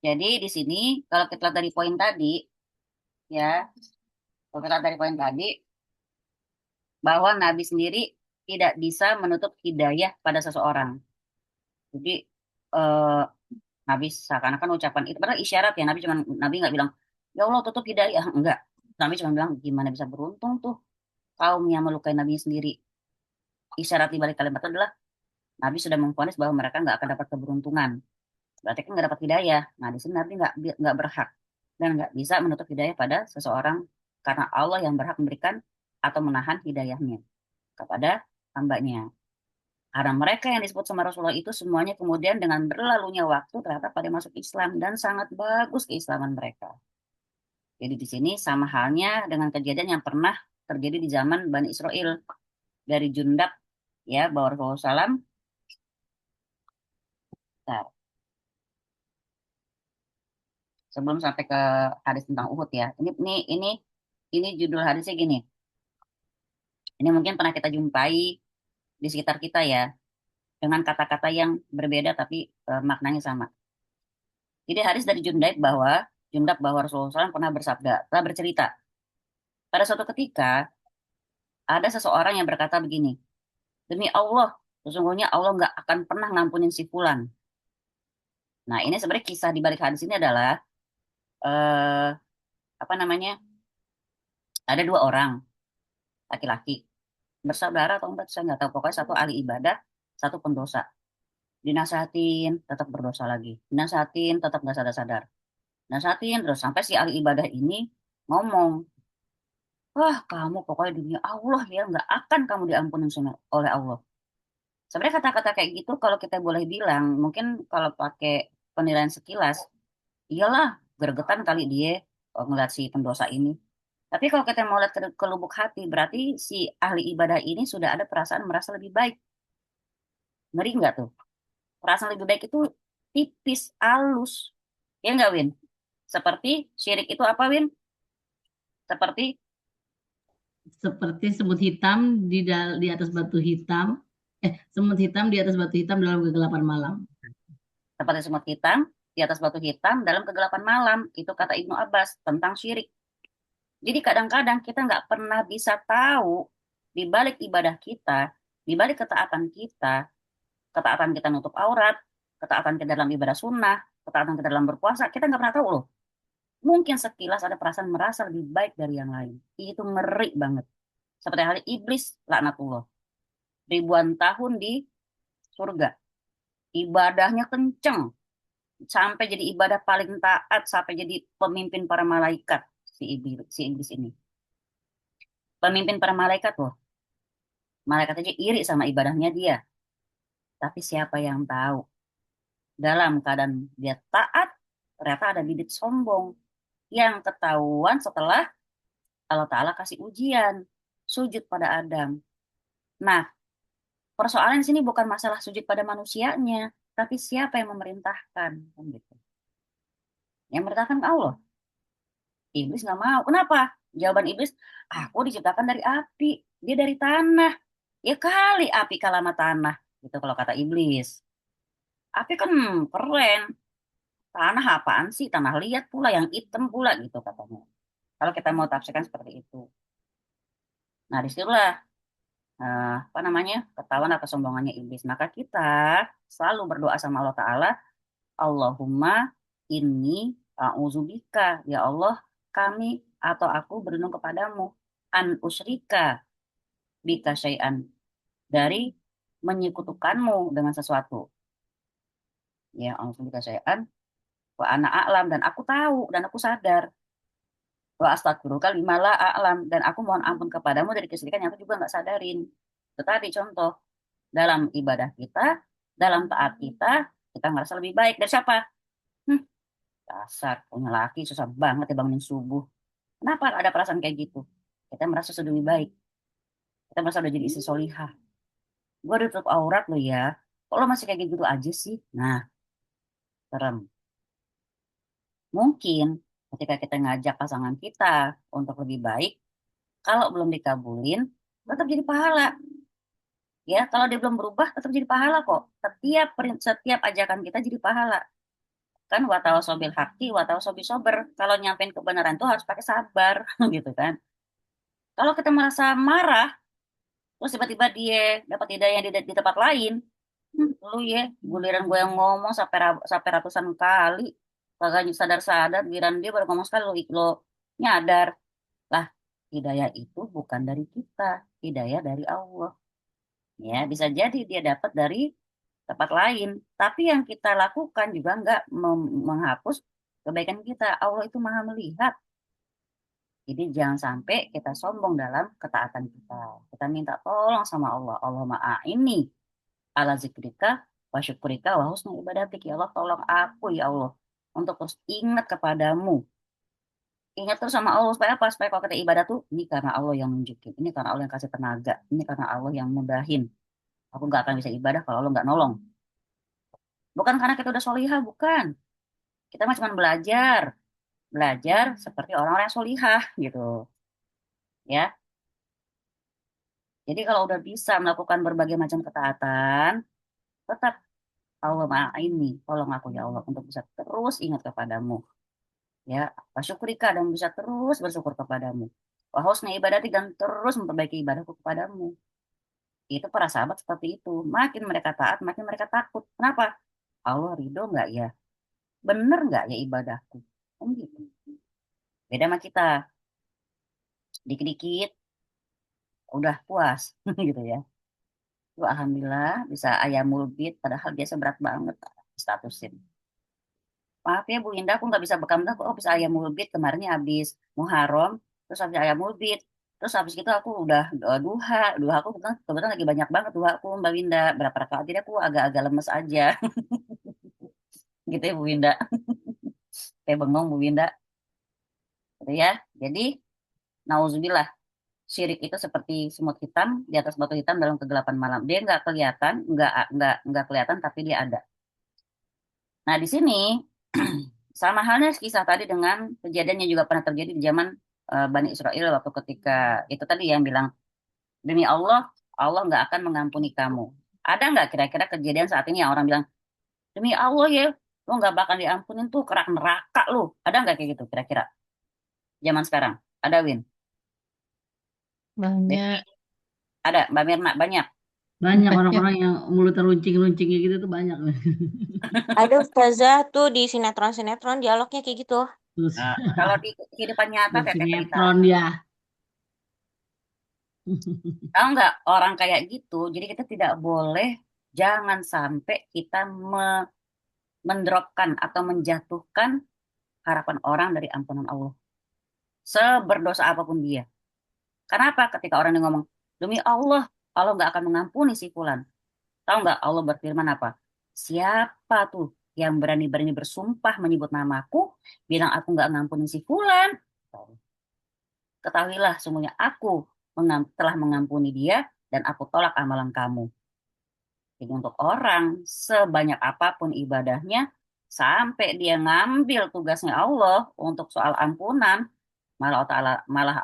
jadi di sini kalau kita lihat dari poin tadi ya, kalau kita lihat dari poin tadi bahwa Nabi sendiri tidak bisa menutup hidayah pada seseorang. Jadi eh, Nabi seakan-akan ucapan itu padahal isyarat ya, Nabi nggak bilang ya Allah tutup hidayah, enggak. Nabi cuma bilang gimana bisa beruntung tuh kaum yang melukai Nabi sendiri. Isyarat di balik kalimat itu adalah Nabi sudah memvonis bahwa mereka nggak akan dapat keberuntungan. Berarti kan nggak dapat hidayah. Nah di sini Nabi nggak berhak dan nggak bisa menutup hidayah pada seseorang karena Allah yang berhak memberikan atau menahan hidayahnya kepada hambanya. Karena mereka yang disebut sama Rasulullah itu semuanya kemudian dengan berlalunya waktu ternyata pada masuk Islam dan sangat bagus keislaman mereka. Jadi di sini sama halnya dengan kejadian yang pernah terjadi di zaman Bani Israel dari Jundab ya bahwa Rasulullah SAW, bentar, sebelum sampai ke hadis tentang Uhud ya. Ini judul hadisnya gini. Ini mungkin pernah kita jumpai di sekitar kita ya, dengan kata-kata yang berbeda tapi maknanya sama. Jadi hadis dari Jundab bahwa Rasulullah SAW pernah bercerita. Pada suatu ketika ada seseorang yang berkata begini, demi Allah, sesungguhnya Allah nggak akan pernah ngampunin si fulan. Nah, ini sebenarnya kisah di balik hadis ini adalah eh, apa namanya? Ada dua orang laki-laki bersaudara atau enggak, saya nggak tahu. Pokoknya satu ahli ibadah, satu pendosa. Dinasihatin, tetap berdosa lagi. Dinasihatin, tetap nggak sadar-sadar. Nasihatin terus sampai si ahli ibadah ini ngomong, wah kamu pokoknya dunia Allah ya nggak akan kamu diampuni oleh Allah. Sebenarnya kata-kata kayak gitu kalau kita boleh bilang, mungkin kalau pakai penilaian sekilas, iyalah gregetan kali dia ngeliat si pendosa ini. Tapi kalau kita mau lihat ke lubuk hati, berarti si ahli ibadah ini sudah ada perasaan merasa lebih baik. Ngeri nggak tuh? Perasaan lebih baik itu tipis, halus. Ya nggak, Win? Seperti syirik itu apa, Win? Seperti Seperti semut hitam di atas batu hitam. Semut hitam di atas batu hitam dalam kegelapan malam. seperti semut hitam di atas batu hitam dalam kegelapan malam. Itu kata Ibnu Abbas tentang syirik. Jadi kadang-kadang kita nggak pernah bisa tahu di balik ibadah kita, di balik ketaatan kita nutup aurat, ketaatan kita dalam ibadah sunnah, ketaatan kita dalam berpuasa, kita nggak pernah tahu loh. Mungkin sekilas ada perasaan merasa lebih baik dari yang lain. Itu ngeri banget. Seperti halnya iblis, laknatullah. Ribuan tahun di surga. Ibadahnya kenceng. Sampai jadi ibadah paling taat, sampai jadi pemimpin para malaikat. Si iblis ini. Pemimpin para malaikat loh. Malaikat aja iri sama ibadahnya dia. Tapi siapa yang tahu? Dalam keadaan dia taat, ternyata ada bibit sombong. Yang ketahuan setelah Allah Ta'ala kasih ujian. Sujud pada Adam. Nah, persoalan di sini bukan masalah sujud pada manusianya, tapi siapa yang memerintahkan. Kan gitu. Yang memerintahkan Allah. Iblis nggak mau. Kenapa? Jawaban iblis, aku diciptakan dari api. Dia dari tanah. Ya kali api kalah sama tanah. Gitu kalau kata iblis. Api kan keren. Tanah apaan sih? Tanah liat pula, yang hitam pula gitu katanya. Kalau kita mau tafsirkan seperti itu. Nah, disitulah apa namanya ketahuan atau kesombongannya iblis. Maka kita selalu berdoa sama Allah Ta'ala, Allahumma inni a'udzubika, ya Allah, kami atau aku berlindung kepadamu, an usyrika bika syai'an, dari menyekutukanmu dengan sesuatu. Ya, a'udzubika syai'an wa ana a'lam, dan aku tahu dan aku sadar, wa astagfiruka lima la a'lam, dan aku mohon ampun kepadamu dari kesyirikan yang aku juga nggak sadarin. Tetapi contoh dalam ibadah kita, dalam taat kita, kita ngerasa lebih baik dari siapa? Hmm, dasar punya laki susah banget ya bangunin subuh. Kenapa ada perasaan kayak gitu? Kita merasa sudah lebih baik. Kita merasa udah jadi istri solihah. Gue udah tutup aurat lo ya. Kok lo masih kayak gitu aja sih? Nah, serem. Mungkin ketika kita ngajak pasangan kita untuk lebih baik, kalau belum dikabulin, tetap jadi pahala. Ya, kalau dia belum berubah, tetap jadi pahala kok. Setiap ajakan kita jadi pahala. Kan watawasobil haki, watawasobil sober. Kalau nyampein kebenaran tuh harus pakai sabar, gitu kan. Kalau kita merasa marah, terus tiba-tiba dia dapat hidayah di tempat lain, lu ya, guliran gue yang ngomong sampai ratusan kali, kagak sadar-sadar, giliran dia baru ngomong sekali, lo nyadar. Lah, hidayah itu bukan dari kita, hidayah dari Allah. Ya, bisa jadi dia dapat dari tempat lain. Tapi yang kita lakukan juga nggak menghapus kebaikan kita. Allah itu maha melihat. Jadi jangan sampai kita sombong dalam ketaatan kita. Kita minta tolong sama Allah. Allah ma'a ini ala zikrika wa syukrika wa husni ibadatik. Ya Allah, tolong aku ya Allah untuk terus ingat kepadamu. Ingat terus sama Allah supaya apa? Supaya kalau kita ibadah tuh ini karena Allah yang nunjukin. Ini karena Allah yang kasih tenaga. Ini karena Allah yang mudahin. Aku nggak akan bisa ibadah kalau lo nggak nolong. Bukan karena kita udah solihah, bukan. Kita mah cuma belajar seperti orang-orang yang solihah gitu, ya. Jadi kalau udah bisa melakukan berbagai macam ketaatan, tetap Allah maha ini, tolong aku ya Allah untuk bisa terus ingat kepadamu, ya. Wasyukrika dan bisa terus bersyukur kepadamu. Wa husna ibadati dan terus memperbaiki ibadahku kepadamu. Itu para sahabat seperti itu. Makin mereka taat, makin mereka takut. Kenapa? Allah ridho nggak ya? Bener nggak ya ibadahku? Kan gitu. Beda sama kita. Dikit-dikit udah puas gitu ya. Itu alhamdulillah bisa ayamul bid padahal biasa berat banget statusin. Maaf ya Bu Indah, aku nggak bisa bekam dah. Oh bisa ayamul bid kemarinnya habis Muharram, terus habis ayamul bid. Terus habis itu aku udah duha aku kebetulan lagi banyak banget duha aku Mbak Winda. Berapa rakaat jadi aku agak-agak lemes aja gitu ya Bu Winda. Kayak bengong Bu Winda. Gitu ya. Jadi nauzubillah syirik itu seperti semut hitam di atas batu hitam dalam kegelapan malam. Dia nggak kelihatan, nggak kelihatan, tapi dia ada. Nah di sini sama halnya kisah tadi dengan kejadian yang juga pernah terjadi di zaman Bani Israel waktu ketika itu tadi yang bilang demi Allah, Allah nggak akan mengampuni kamu. Ada nggak kira-kira kejadian saat ini yang orang bilang demi Allah ya, lo nggak bakal diampunin tuh kerak neraka lo. Ada nggak kayak gitu kira-kira zaman sekarang? Ada Win? Banyak. Ada Mbak Mirna banyak. Banyak orang-orang yang mulutnya runcing-runcingnya gitu tuh banyak. Ada ustazah tuh di sinetron-sinetron dialognya kayak gitu. Terus Nah, kalau di kehidupan nyata Teteh cerita, sinetron dia. tahu nggak orang kayak gitu? Jadi kita tidak boleh, jangan sampai kita mendropkan atau menjatuhkan harapan orang dari ampunan Allah. Seberdosa apapun dia. Kenapa? Ketika orang yang ngomong, demi Allah, Allah nggak akan mengampuni si fulan. Tahu nggak Allah berfirman apa? Siapa tuh yang berani-berani bersumpah menyebut namaku, bilang aku nggak ngampuni si fulan? Ketahuilah semuanya aku telah mengampuni dia dan aku tolak amalan kamu. Jadi untuk orang sebanyak apapun ibadahnya, sampai dia ngambil tugasnya Allah untuk soal ampunan, malah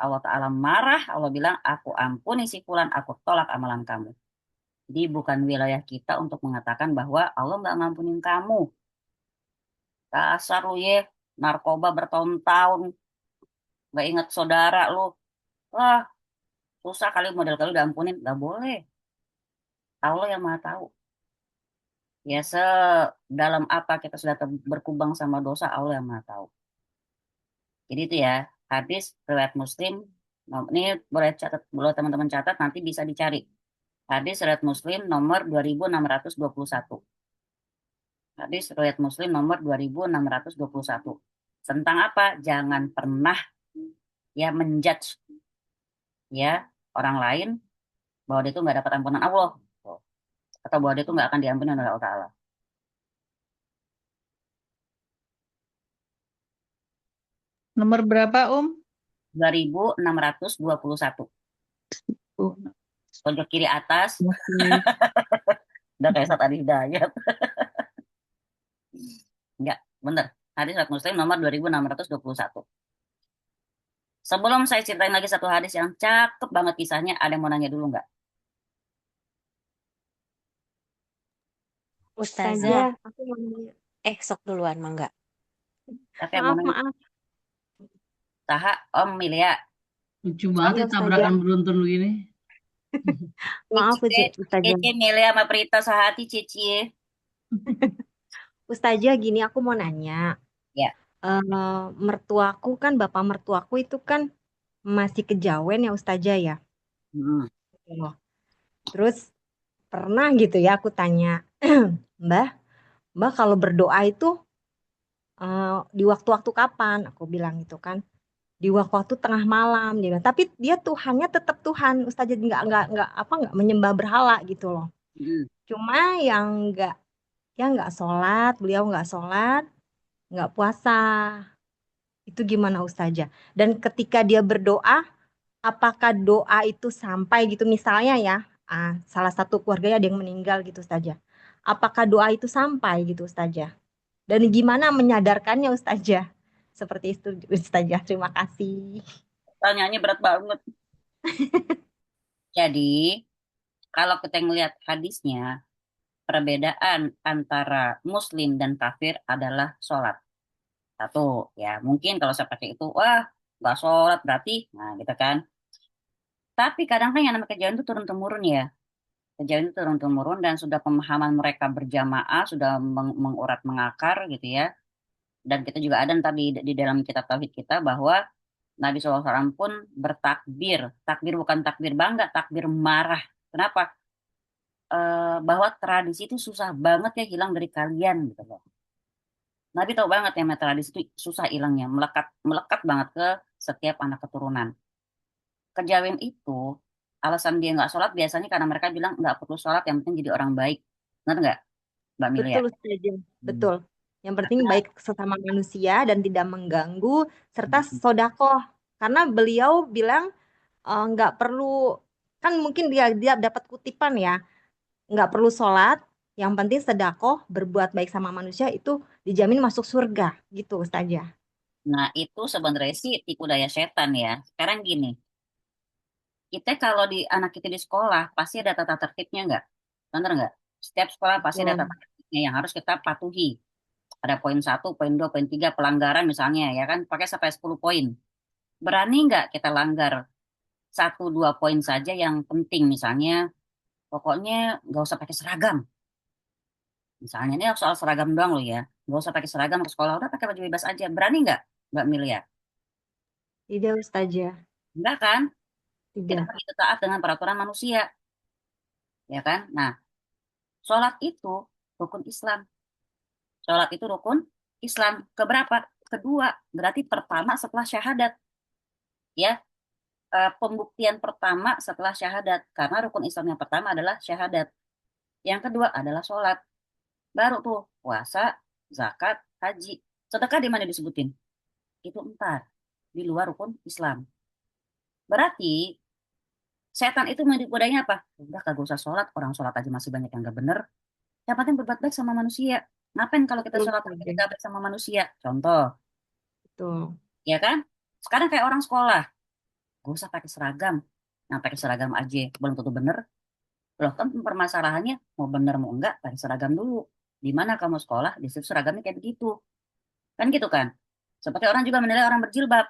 Allah Ta'ala marah. Allah bilang, aku ampuni si fulan, aku tolak amalan kamu. Jadi bukan wilayah kita untuk mengatakan bahwa Allah nggak ngampunin kamu. Dasar lu ya, narkoba bertahun-tahun, nggak ingat saudara lu. Wah, susah kali model kali udah ampunin. Nggak boleh. Allah yang maha tahu. Ya, dalam apa kita sudah berkubang sama dosa, Allah yang maha tahu. Jadi itu ya, hadis riwayat Muslim. Ini boleh teman-teman catat, nanti bisa dicari. Hadis riwayat Muslim nomor 2621. Hadis riwayat Muslim nomor 2621. Tentang apa? Jangan pernah ya menjudge ya orang lain bahwa dia itu nggak dapat ampunan Allah atau bahwa dia itu nggak akan diampuni oleh Allah Ta'ala. Nomor berapa, 2621. Oh, Pojok kiri atas. masih. Udah kayak Ustaz Adi Hidayat. Enggak, bener. Hadis riwayat Muslim nomor 2621. Sebelum saya ceritain lagi satu hadis yang cakep banget kisahnya, ada yang mau nanya dulu nggak? Ustazah, aku mau nanya. sok duluan, Mangga. Tapi yang mau nanya, Maaf. Taha, Om Milia. Lucu banget ya Ustazah. tabrakan beruntun begini. Maaf Cici, Ustazah. Cici Milia sama Prita Sahati, Cici. Ustazah gini aku mau nanya. Ya. Mertuaku kan, bapak mertuaku itu kan masih kejawen ya Ustazah ya. Oh. Terus pernah gitu ya aku tanya, Mbah kalau berdoa itu di waktu-waktu kapan? Aku bilang gitu kan. Di waktu tengah malam dia bilang. Tapi dia Tuhannya tetap Tuhan. Ustazah nggak menyembah berhala gitu loh. Cuma yang nggak sholat, beliau nggak sholat, nggak puasa. Itu gimana Ustazah? Dan ketika dia berdoa, apakah doa itu sampai gitu misalnya ya, salah satu keluarganya ada yang meninggal gitu Ustazah. Apakah doa itu sampai gitu Ustazah? Dan gimana menyadarkannya Ustazah? Seperti itu Ustazah. Terima kasih. Pertanyaannya berat banget. Jadi, kalau kita ngelihat hadisnya, perbedaan antara muslim dan kafir adalah sholat. Satu, ya mungkin kalau saya pakai itu, wah nggak sholat berarti, nah gitu kan. Tapi kadang kan yang namanya kejauhan itu turun-temurun ya. Kejauhan itu turun-temurun dan sudah pemahaman mereka berjamaah, sudah mengurat mengakar gitu ya. Dan kita juga ada tadi di dalam kitab tauhid kita bahwa Nabi SAW pun bertakbir. Takbir bukan takbir bangga, takbir marah. Kenapa? Bahwa tradisi itu susah banget ya hilang dari kalian gitu loh. Nabi tahu banget ya tradisi itu susah hilangnya, melekat melekat banget ke setiap anak keturunan. Kejawen itu alasan dia nggak sholat biasanya karena mereka bilang nggak perlu sholat, yang penting jadi orang baik. Benar nggak, Mbak Milia? Betul Ustazah. Hmm. Betul. Yang penting Karena baik sesama manusia dan tidak mengganggu serta sodakoh. Karena beliau bilang nggak perlu, kan mungkin dia dapat kutipan ya, nggak perlu sholat, yang penting sedekah berbuat baik sama manusia itu dijamin masuk surga gitu Ustazah. Nah, itu sebenarnya sih tipu daya setan ya. Sekarang gini, kita kalau di anak kita di sekolah pasti ada tata tertibnya nggak? Bener nggak? Setiap sekolah pasti ada tata Betul. tertibnya yang harus kita patuhi. Ada poin 1, poin 2, poin 3 pelanggaran misalnya ya kan, pakai sampai 10 poin. Berani nggak kita langgar 1-2 poin saja yang penting, misalnya pokoknya nggak usah pakai seragam. Misalnya ini soal seragam doang loh ya. Nggak usah pakai seragam ke sekolah, udah pakai baju bebas aja. Berani nggak, Mbak Milia? Tidak Ustazah. Enggak kan? Kita Tidak. begitu taat dengan peraturan manusia, ya kan? Nah, sholat itu rukun Islam. Sholat itu rukun Islam. Keberapa? Kedua, berarti pertama setelah syahadat. Ya, pembuktian pertama setelah syahadat. Karena rukun Islam yang pertama adalah syahadat. Yang kedua adalah sholat. Baru tuh puasa, zakat, haji. Sedekah di mana disebutin? Itu 4. Di luar rukun Islam. Berarti setan itu mendikudainya apa? Udah kagak usah sholat, orang sholat aja masih banyak yang gak bener. Yang penting berbuat baik sama manusia. Ngapain kalau kita Betul sholat tapi Ustazah. gak baik sama manusia? Contoh, Betul. ya kan? Sekarang kayak orang sekolah, gak usah pakai seragam. Nah, pakai seragam aja belum tentu bener. Loh kan permasalahannya mau bener mau enggak pakai seragam dulu. Di mana kamu sekolah, di situ seragamnya kayak begitu. Kan gitu kan? Seperti orang juga menilai orang berjilbab.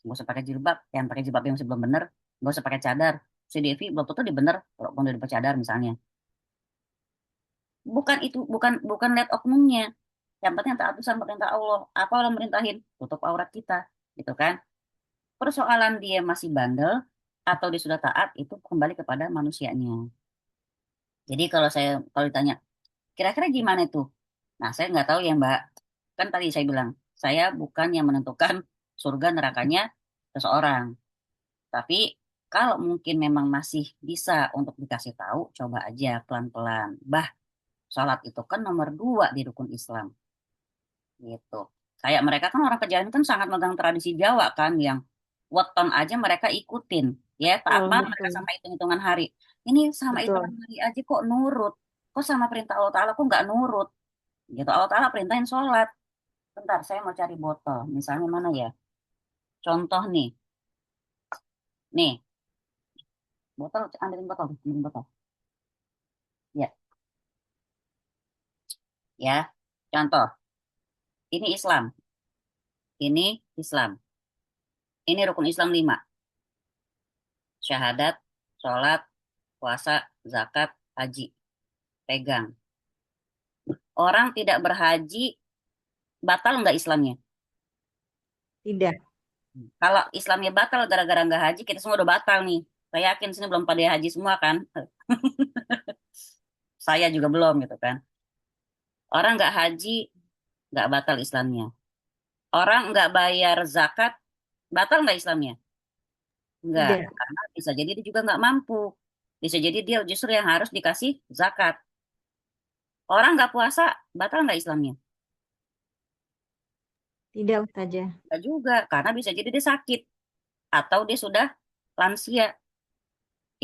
Gak usah pakai jilbab, yang pakai jilbab yang masih belum bener. Gak usah pakai cadar. Si Devi belum tentu di bener kalau udah pakai cadar misalnya. Bukan itu, bukan lihat oknumnya. Yang penting taat sama perintah Allah. Apa Allah merintahin? Tutup aurat kita, gitu kan? Persoalan dia masih bandel atau dia sudah taat itu kembali kepada manusianya. Jadi kalau ditanya, kira-kira gimana itu? Nah, saya nggak tahu ya Mbak. Kan tadi saya bilang, saya bukan yang menentukan surga nerakanya seseorang. Tapi kalau mungkin memang masih bisa untuk dikasih tahu, coba aja pelan-pelan. Sholat itu kan nomor 2 di rukun Islam. Gitu. Kayak mereka kan orang Kejawen kan sangat megang tradisi Jawa kan, yang weton aja mereka ikutin. Ya, taat Betul, banget mereka betul. sampai hitung-hitungan hari. Ini sama Betul. hitungan hari aja kok nurut. Kok sama perintah Allah Ta'ala kok nggak nurut? Gitu. Allah Ta'ala perintahin sholat. Bentar, saya mau cari botol. Misalnya mana ya? Contoh nih. Nih, botol, ambilin botol. Ambilin botol. Ya, ya. Contoh. Ini Islam. Ini Islam. Ini rukun Islam 5. Syahadat, sholat, puasa, zakat, haji. Pegang. Orang tidak berhaji, batal nggak Islamnya? Tidak. Kalau Islamnya batal gara-gara nggak haji, kita semua udah batal nih. Saya yakin sini belum pada haji semua kan? Saya juga belum gitu kan. Orang nggak haji, nggak batal Islamnya. Orang nggak bayar zakat, batal nggak Islamnya? Nggak, Tidak. karena bisa jadi dia juga nggak mampu. Bisa jadi dia justru yang harus dikasih zakat. Orang nggak puasa, batal nggak Islamnya? Tidak Ustazah. Nggak juga, karena bisa jadi dia sakit. Atau dia sudah lansia.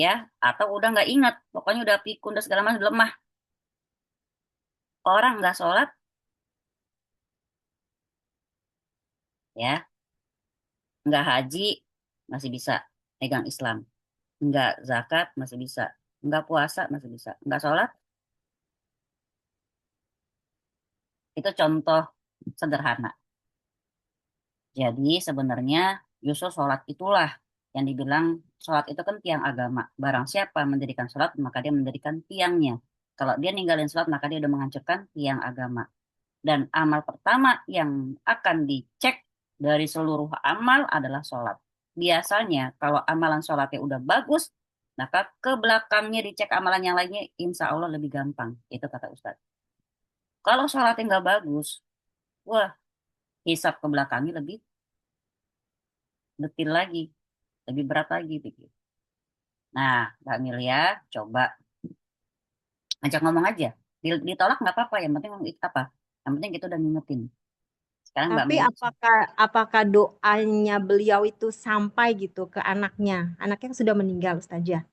ya, atau udah nggak ingat, pokoknya udah pikun dan segala macam lemah. Orang nggak sholat, ya, nggak haji masih bisa pegang Islam, nggak zakat masih bisa, nggak puasa masih bisa, nggak sholat itu contoh sederhana. Jadi sebenarnya justru sholat itulah yang dibilang sholat itu kan tiang agama. Barang siapa mendirikan sholat maka dia mendirikan tiangnya. Kalau dia ninggalin sholat maka dia udah menghancurkan tiang agama. Dan amal pertama yang akan dicek dari seluruh amal adalah sholat. Biasanya kalau amalan sholatnya udah bagus, maka ke belakangnya dicek amalan yang lainnya, insya Allah lebih gampang. Itu kata Ustadz. Kalau sholatnya nggak bagus, wah, hisab ke belakangnya lebih detil lagi, lebih berat lagi begitu. Nah, Mbak Milia, coba ajak ngomong aja. Ditolak nggak apa-apa, yang penting apa? Yang penting kita udah ngingetin. Sekarang Mbak Tapi Milia, apakah doanya beliau itu sampai gitu ke anaknya? Anaknya yang sudah meninggal, Ustazah.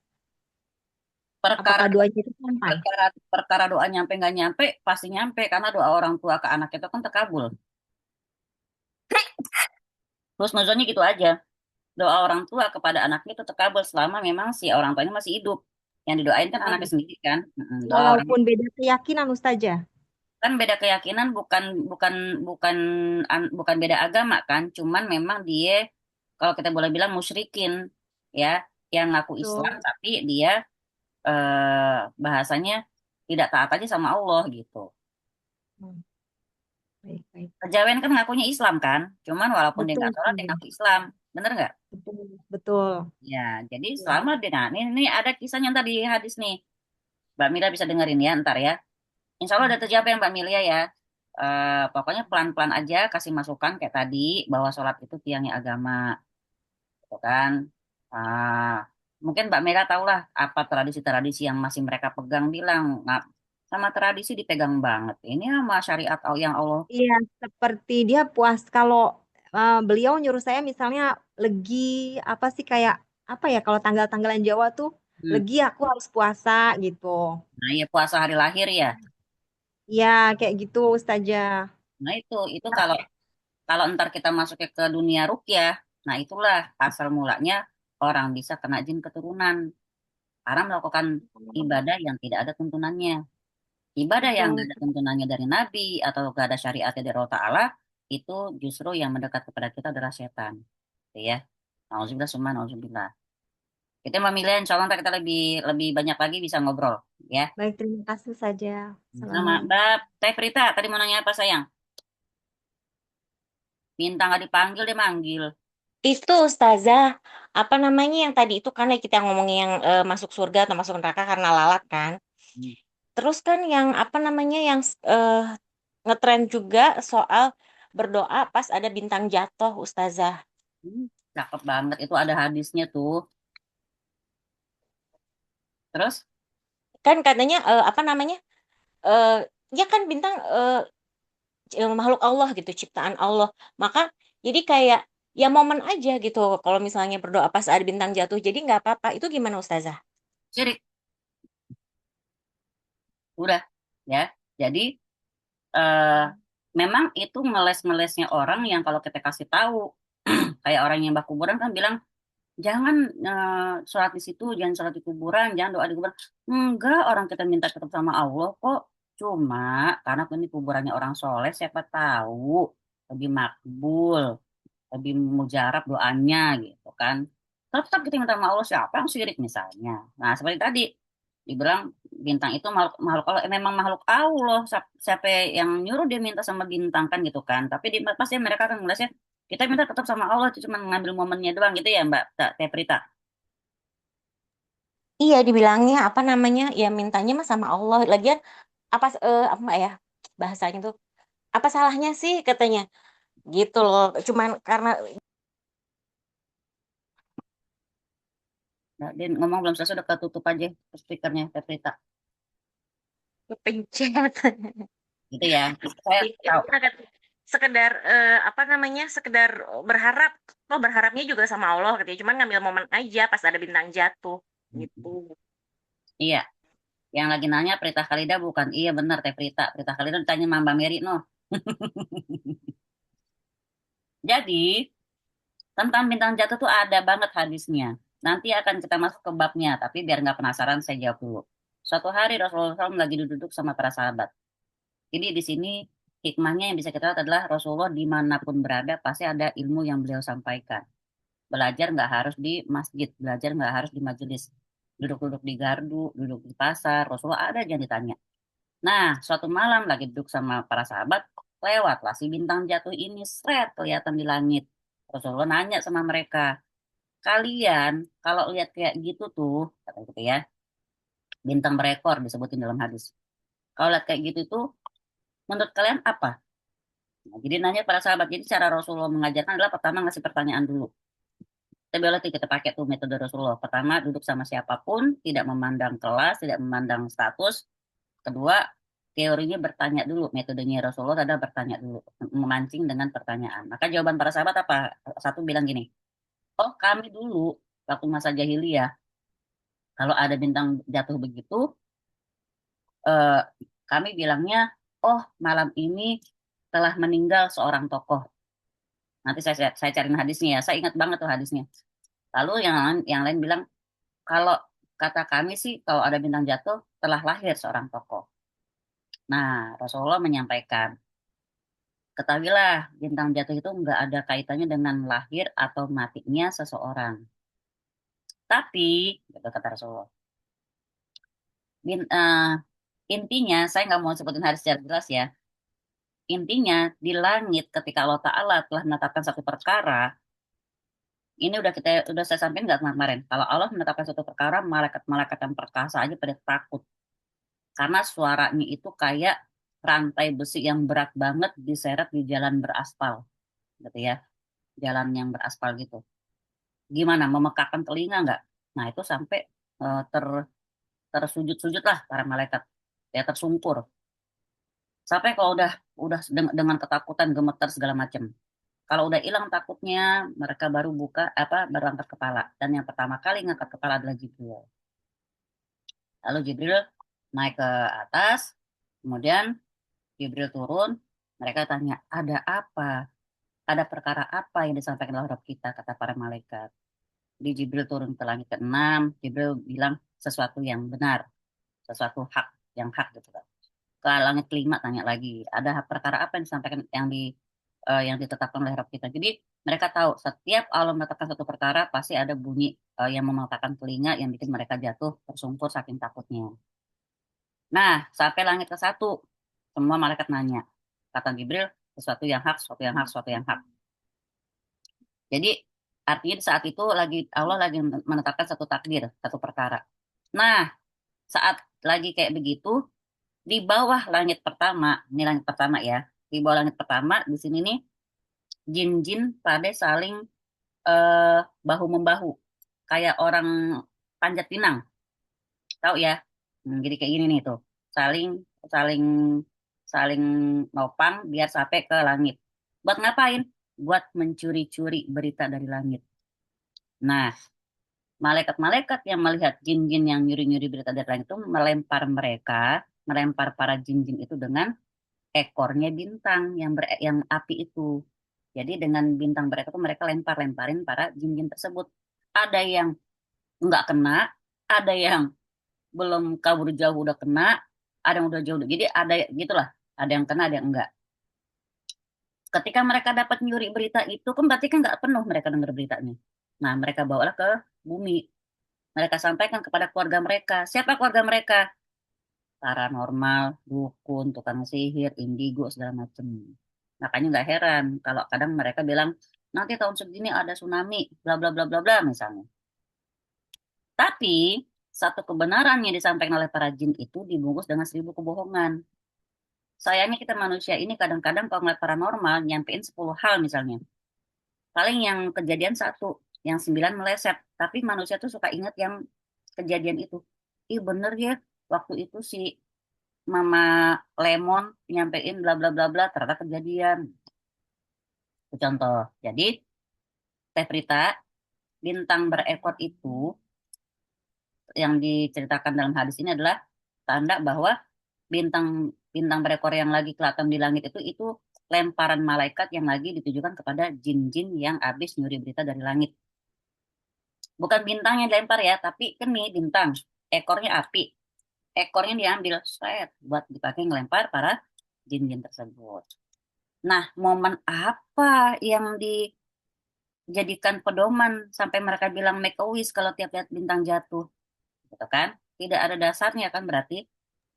perkara Apakah doanya itu sampai? perkara perkara doa nyampe nggak nyampe pasti nyampe karena doa orang tua ke anak itu kan terkabul. Terus nuzulnya gitu aja. Doa orang tua kepada anaknya itu terkabul selama memang si orang tuanya masih hidup. Yang didoain kan anaknya sendiri kan. Doa orang Walaupun beda keyakinan, Ustazah. kan beda keyakinan bukan bukan bukan bukan beda agama kan, cuman memang dia kalau kita boleh bilang musyrikin ya, yang ngaku Islam Betul. tapi dia bahasanya tidak taat aja sama Allah gitu. Hmm, baik, baik. Kejawen kan ngakunya Islam kan, cuman walaupun dia Betul, nggak sholat dia Ustazah. ngaku Islam, bener nggak? Betul, betul. Ya, jadi Ya. selama dia, nah ini ada kisahnya ntar di hadis nih, Mbak Mila bisa dengerin ya ntar ya. Insya Allah udah terjawab ya Mbak Milia ya. Pokoknya pelan-pelan aja kasih masukan kayak tadi bahwa sholat itu tiangnya agama, gitu kan. Ah, mungkin Mbak Mira tahu lah apa tradisi-tradisi yang masih mereka pegang bilang nggak sama tradisi dipegang banget. Ini sama syariat yang Allah. Iya, seperti dia puas kalau beliau nyuruh saya misalnya legi apa sih kayak apa ya kalau tanggal-tanggalan Jawa tuh Hmm. legi aku harus puasa gitu. Nah ya puasa hari lahir ya. Iya, kayak gitu Ustazah. Nah itu kalau kalau ntar kita masuk ke dunia rukyah, nah itulah asal mulanya orang bisa kena jin keturunan karena melakukan ibadah yang tidak ada tuntunannya. Ibadah yang Betul. nggak ada tuntunannya dari Nabi atau gak ada syariatnya dari Allah Ta'ala, itu justru yang mendekat kepada kita adalah setan. Gitu ya. Nauzubillah summa nauzubillah. Kita memilih insya Allah ntar kita lebih lebih banyak lagi bisa ngobrol. Ya. Baik, terima kasih saja. Sama Assalamualaikum. Mbak Teh Prita, tadi mau nanya apa sayang? Minta nggak dipanggil, dia manggil. Itu Ustazah, apa namanya yang tadi itu kan ya kita ngomongin yang masuk surga atau masuk neraka karena lalat kan. Hmm. Terus kan yang apa namanya yang ngetren juga soal berdoa pas ada bintang jatuh Ustazah. Cakep banget. Itu ada hadisnya tuh. Terus? Kan katanya apa namanya? eh ya kan bintang makhluk Allah gitu, ciptaan Allah. Maka jadi kayak ya momen aja gitu kalau misalnya berdoa pas ada bintang jatuh. Jadi nggak apa-apa. Itu gimana Ustazah? Syirik. Udah. Ya. Jadi eh, memang itu meles-melesnya orang yang kalau kita kasih tahu kayak orang yang mbak kuburan kan bilang jangan sholat di situ, jangan sholat di kuburan, jangan doa di kuburan. Enggak, orang kita minta tetap sama Allah kok. Cuma karena ini kuburannya orang soleh, siapa tahu lebih makbul, lebih mujarab doanya gitu kan. Tetap kita minta sama Allah siapa yang syirik misalnya. Nah seperti tadi dibilang bintang itu makhluk, makhluk Allah, memang makhluk Allah. Siapa yang nyuruh dia minta sama bintang kan gitu kan. Tapi pasti mereka kan ngelasnya kita minta tetap sama Allah, itu cuma ngambil momennya doang gitu ya Mbak Teh Prita. Iya, dibilangnya apa namanya? Ya mintanya mah sama Allah. Lagian apa ya bahasanya tuh? Apa salahnya sih katanya? Gitu loh. Cuman karena Nah, dia ngomong belum selesai udah ketutup aja speakernya Teh Prita. kepencet. Gitu ya. Saya Ya tahu. udah kan. Sekedar apa namanya? Sekedar berharap. Oh, berharapnya juga sama Allah gitu ya. Cuman ngambil momen aja pas ada bintang jatuh. gitu. Iya, yang lagi nanya Prita Khalida bukan? Iya benar Teh Prita. Prita Khalida ditanya sama Mbak Mary no. Jadi tentang bintang jatuh tuh ada banget hadisnya. Nanti akan kita masuk ke babnya, tapi biar nggak penasaran saya jawab dulu. Suatu hari Rasulullah SAW lagi duduk sama para sahabat. Jadi di sini hikmahnya yang bisa kita lihat adalah Rasulullah dimanapun berada pasti ada ilmu yang beliau sampaikan. Belajar nggak harus di masjid, belajar nggak harus di majelis. Duduk-duduk di gardu, duduk di pasar, Rasulullah ada aja yang ditanya. Nah, suatu malam lagi duduk sama para sahabat, lewatlah si bintang jatuh ini, seret kelihatan di langit. Rasulullah nanya sama mereka, kalian kalau lihat kayak gitu tuh, kata gitu ya, bintang berekor disebutin dalam hadis. Kalau lihat kayak gitu tuh, menurut kalian apa? Nah, jadi nanya para sahabat. Jadi cara Rasulullah mengajarkan adalah pertama ngasih pertanyaan dulu. Kita boleh kita pakai tuh metode Rasulullah. Pertama duduk sama siapapun, tidak memandang kelas, tidak memandang status. Kedua, teorinya bertanya dulu. Metodenya Rasulullah adalah bertanya dulu, memancing dengan pertanyaan. Maka jawaban para sahabat apa? Satu bilang gini, oh kami dulu waktu masa jahiliyah, kalau ada bintang jatuh begitu, eh, kami bilangnya, oh malam ini telah meninggal seorang tokoh. Nanti saya cariin hadisnya ya. Saya ingat banget tuh hadisnya. Lalu yang lain bilang, kalau kata kami sih, kalau ada bintang jatuh telah lahir seorang tokoh. Nah, Rasulullah menyampaikan, ketahuilah bintang jatuh itu nggak ada kaitannya dengan lahir atau matinya seseorang. Tapi, gitu kata Rasulullah, bin, eh, intinya saya nggak mau sebutin hadis secara jelas ya. Intinya di langit ketika Allah Ta'ala telah menetapkan satu perkara, ini udah saya sampaikan nggak kemarin? Kalau Allah menetapkan satu perkara, malaikat-malaikat yang perkasa aja pada takut karena suaranya itu kayak rantai besi yang berat banget diseret di jalan beraspal, gitu ya, jalan yang beraspal gitu. Gimana, memekakkan telinga nggak? Nah itu sampai eh, ter tersujud-sujud lah para malaikat, ya tersungkur. Sampai kalau udah dengan ketakutan, gemeter segala macam. Kalau udah hilang takutnya, mereka baru baru angkat kepala. Dan yang pertama kali ngangkat kepala adalah Jibril. Lalu Jibril naik ke atas, kemudian Jibril turun, mereka tanya, ada apa? Ada perkara apa yang disampaikan oleh Rabb kita, kata para malaikat. Di Jibril turun ke langit ke-6, Jibril bilang sesuatu yang benar, sesuatu yang hak gitu kan. Ke langit ke-5 tanya lagi, ada perkara apa yang disampaikan yang ditetapkan oleh Rabb kita. Jadi mereka tahu setiap Allah menetapkan satu perkara pasti ada bunyi yang mematahkan telinga yang bikin mereka jatuh tersungkur saking takutnya. Nah, sampai langit ke-1, semua malaikat nanya. Kata Jibril, sesuatu yang hak, sesuatu yang hak, sesuatu yang hak. Jadi artinya di saat itu Allah lagi menetapkan satu takdir, satu perkara. Nah, saat lagi kayak begitu, di bawah langit pertama, ini langit pertama ya, di bawah langit pertama, di sini nih, jin-jin pada saling bahu membahu, kayak orang panjat pinang, tahu ya? Jadi kayak gini nih tuh, saling saling saling nopang biar sampai ke langit. Buat ngapain? Buat mencuri-curi berita dari langit. Nah, malaikat-malaikat yang melihat jin-jin yang nyuri-nyuri berita dari langit itu melempar para jin-jin itu dengan ekornya bintang yang api itu. Jadi dengan bintang mereka itu mereka lempar-lemparin para jin-jin tersebut. Ada yang nggak kena, ada yang belum kabur jauh udah kena, ada yang udah jauh. Jadi ada gitulah, ada yang kena, ada yang enggak. Ketika mereka dapat nyuri berita itu kan berarti kan nggak penuh mereka dengar beritanya. Nah, mereka bawalah ke bumi. Mereka sampaikan kepada keluarga mereka. Siapa keluarga mereka? Paranormal, dukun, tukang sihir, indigo, segala macam. Makanya nggak heran kalau kadang mereka bilang, nanti tahun segini ada tsunami, bla bla bla bla bla misalnya. Tapi, satu kebenaran yang disampaikan oleh para jin itu dibungkus dengan 1000 kebohongan. Sayangnya kita manusia ini kadang-kadang kalau ngeliat paranormal, nyampein 10 hal misalnya. Paling yang kejadian satu, yang 9 meleset. Tapi manusia tuh suka ingat yang kejadian itu. Ih bener ya, waktu itu si Mama Lemon nyampein bla bla bla bla, ternyata kejadian. Itu contoh. Jadi, Teh Prita, bintang berekor itu yang diceritakan dalam hadis ini adalah tanda bahwa bintang bintang berekor yang lagi kelihatan di langit itu lemparan malaikat yang lagi ditujukan kepada jin-jin yang habis nyuri berita dari langit. Bukan bintang yang dilempar ya, tapi kan nih bintang, ekornya api, ekornya diambil, set, buat dipakai ngelempar para jin-jin tersebut. Nah, momen apa yang dijadikan pedoman sampai mereka bilang make a wish kalau tiap lihat bintang jatuh, gitu kan? Tidak ada dasarnya kan berarti.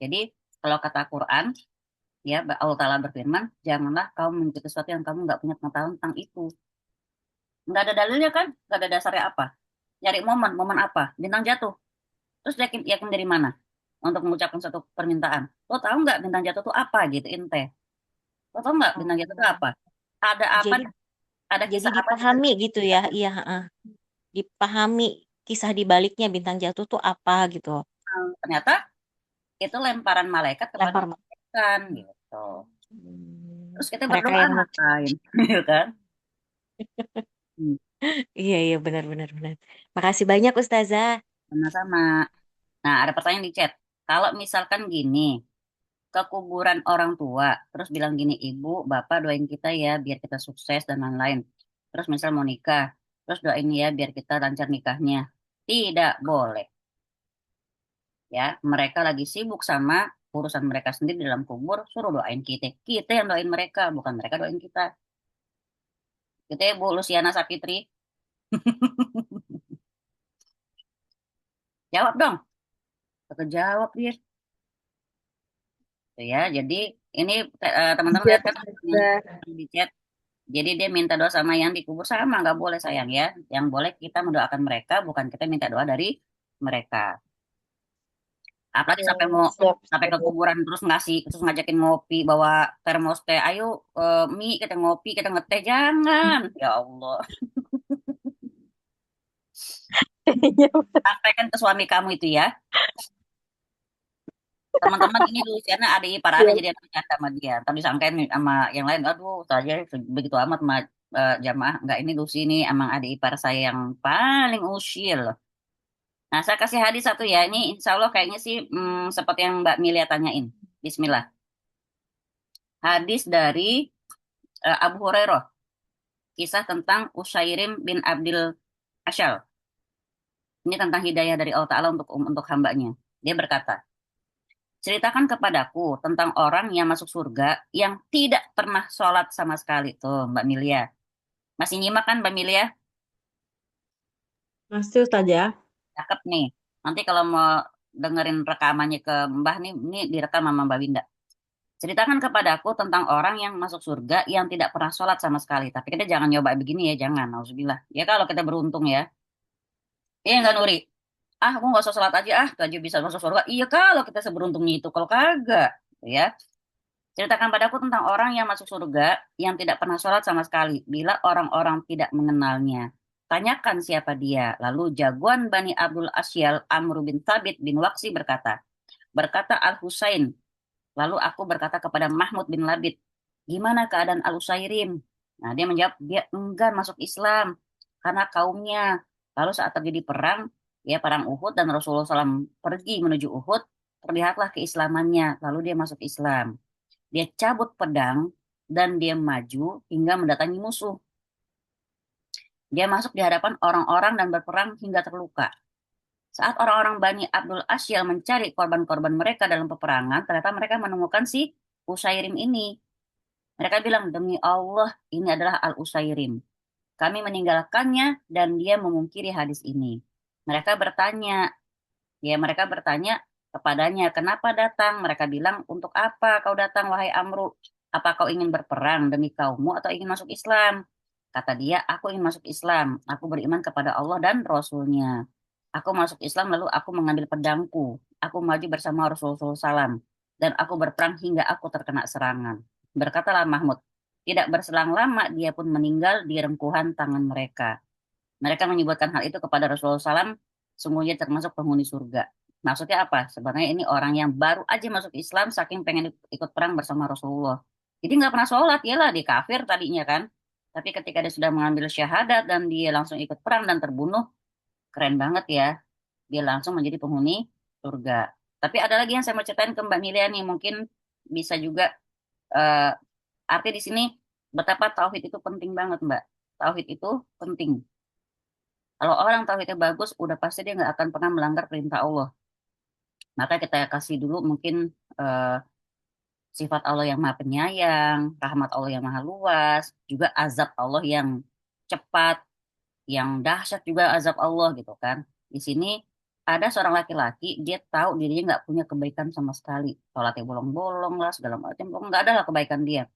Jadi kalau kata Quran, ya Allah Ta'ala berfirman, janganlah kau mengikuti sesuatu yang kamu nggak punya pengetahuan tentang itu. Nggak ada dalilnya kan? Nggak ada dasarnya apa? Nyari momen apa? Bintang jatuh. Terus yakin dari mana? Untuk mengucapkan suatu permintaan. Lo tahu nggak bintang jatuh itu apa gitu, Inte? Lo tahu nggak bintang jatuh itu apa? Ada apa? Jadi Ada jadi kisah apa? dipahami gitu ya. Iya, dipahami kisah di baliknya bintang jatuh tuh apa gitu. Ternyata itu lemparan malaikat kepada Lempar. ikan gitu. Terus kita Mereka berdoa yang ngapain? Gitu kan? Hmm, iya benar. Makasih banyak Ustazah. sama-sama. Nah, ada pertanyaan di chat. Kalau misalkan gini, ke kuburan orang tua, terus bilang gini, ibu, bapak doain kita ya, biar kita sukses dan lain-lain. Terus misal mau nikah, terus doain ya, biar kita lancar nikahnya. Tidak boleh. Ya, mereka lagi sibuk sama urusan mereka sendiri di dalam kubur, suruh doain kita. Kita yang doain mereka, bukan mereka doain kita. Gitu ya, Bu Luciana Sapitri. Jawab dong. Kejawab dia. Tuh ya, jadi ini teman-teman lihat kan di chat. Jadi dia minta doa sama yang dikubur sama, nggak boleh sayang ya. Yang boleh kita mendoakan mereka, bukan kita minta doa dari mereka. Apalagi sampai mau sampai ke kuburan terus ngajakin ngopi, bawa termos teh, ayo Mi kita ngopi, kita ngeteh, jangan. Ya Allah. Sampaikan ke suami kamu itu ya. Teman-teman ini Luciana ada ipar ada jadi aku bercanda sama dia. Tapi disangkain sama yang lain, aduh saja begitu amat sama jamaah. Enggak, ini Lucy ini emang ada ipar saya yang paling usil. Nah, saya kasih hadis satu ya. Ini insya Allah kayaknya sih seperti yang Mbak Milia tanyain. Bismillah. Hadis dari Abu Hurairah. Kisah tentang Usairim bin Abdil Asyal. Ini tentang hidayah dari Allah Ta'ala untuk hambanya. Dia berkata, ceritakan kepadaku tentang orang yang masuk surga yang tidak pernah sholat sama sekali. Tuh, Mbak Milia. Masih nyimak kan, Mbak Milia? Masih Ustazah. Cakep nih. Nanti kalau mau dengerin rekamannya ke Mbah nih, ini direkam sama Mbak Winda. Ceritakan kepadaku tentang orang yang masuk surga yang tidak pernah sholat sama sekali. Tapi kita jangan nyoba begini ya, jangan. Nauzubillah. Ya kalau kita beruntung ya. Iya nggak Nuri? Ah, aku nggak usah sholat aja, tuh aja bisa masuk surga. Iya kalau kita seberuntungnya itu. Kalau kagak, ya. Ceritakan padaku tentang orang yang masuk surga yang tidak pernah sholat sama sekali. Bila orang-orang tidak mengenalnya. Tanyakan siapa dia. Lalu jagoan Bani Abdul Asyal Amr bin Thabit bin Waqsi berkata Al-Husain. Lalu aku berkata kepada Mahmud bin Labid, gimana keadaan Al-Usairim? Nah, dia menjawab, dia enggan masuk Islam karena kaumnya. Lalu saat terjadi perang, ya perang Uhud dan Rasulullah SAW pergi menuju Uhud, terlihatlah keislamannya. Lalu dia masuk Islam. Dia cabut pedang dan dia maju hingga mendatangi musuh. Dia masuk di hadapan orang-orang dan berperang hingga terluka. Saat orang-orang Bani Abdul Asyal mencari korban-korban mereka dalam peperangan, ternyata mereka menemukan si Usairim ini. Mereka bilang, demi Allah, ini adalah Al-Usairim. Kami meninggalkannya dan dia memungkiri hadis ini. Mereka bertanya kepadanya, kenapa datang? Mereka bilang, untuk apa kau datang, wahai Amru? Apa kau ingin berperang demi kaummu atau ingin masuk Islam? Kata dia, aku ingin masuk Islam. Aku beriman kepada Allah dan Rasul-Nya. Aku masuk Islam lalu aku mengambil pedangku. Aku maju bersama Rasulullah SAW. Dan aku berperang hingga aku terkena serangan. Berkatalah Mahmud, tidak berselang lama dia pun meninggal di rengkuhan tangan mereka. Mereka menyebutkan hal itu kepada Rasulullah SAW, sungguhnya termasuk penghuni surga. Maksudnya apa? Sebenarnya ini orang yang baru aja masuk Islam, saking pengen ikut perang bersama Rasulullah. Jadi nggak pernah sholat, yalah dia kafir tadinya kan. Tapi ketika dia sudah mengambil syahadat dan dia langsung ikut perang dan terbunuh, keren banget ya. dia langsung menjadi penghuni surga. Tapi ada lagi yang saya mau ceritain ke Mbak Milia nih, mungkin bisa juga eh, arti di sini betapa tauhid itu penting banget, Mbak. Tauhid itu penting. Kalau orang tauhidnya bagus, udah pasti dia nggak akan pernah melanggar perintah Allah. Maka kita kasih dulu mungkin eh, sifat Allah yang maha penyayang, rahmat Allah yang maha luas, juga azab Allah yang cepat, yang dahsyat juga azab Allah gitu kan. Di sini ada seorang laki-laki, dia tahu dirinya nggak punya kebaikan sama sekali. Sholatnya bolong-bolong lah, segala macam, nggak ada lah kebaikan dia.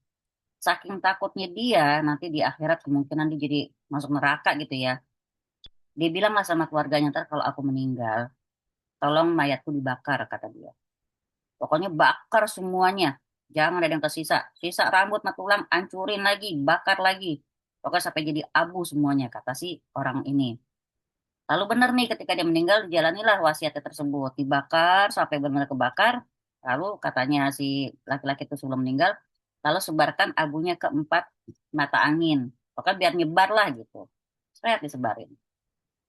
Saking takutnya dia, nanti di akhirat kemungkinan dia jadi masuk neraka gitu ya. Dia bilang lah sama keluarganya, ntar kalau aku meninggal, tolong mayatku dibakar, kata dia. Pokoknya bakar semuanya. Jangan ada yang tersisa. Sisa rambut sama tulang, hancurin lagi, bakar lagi. Pokoknya sampai jadi abu semuanya, kata si orang ini. Lalu benar nih ketika dia meninggal, dijalanilah wasiatnya tersebut. Dibakar sampai benar-benar kebakar. Lalu katanya si laki-laki itu sebelum meninggal, lalu sebarkan abunya ke 4 mata angin. Pokoknya biar nyebar lah gitu. Seret disebarin.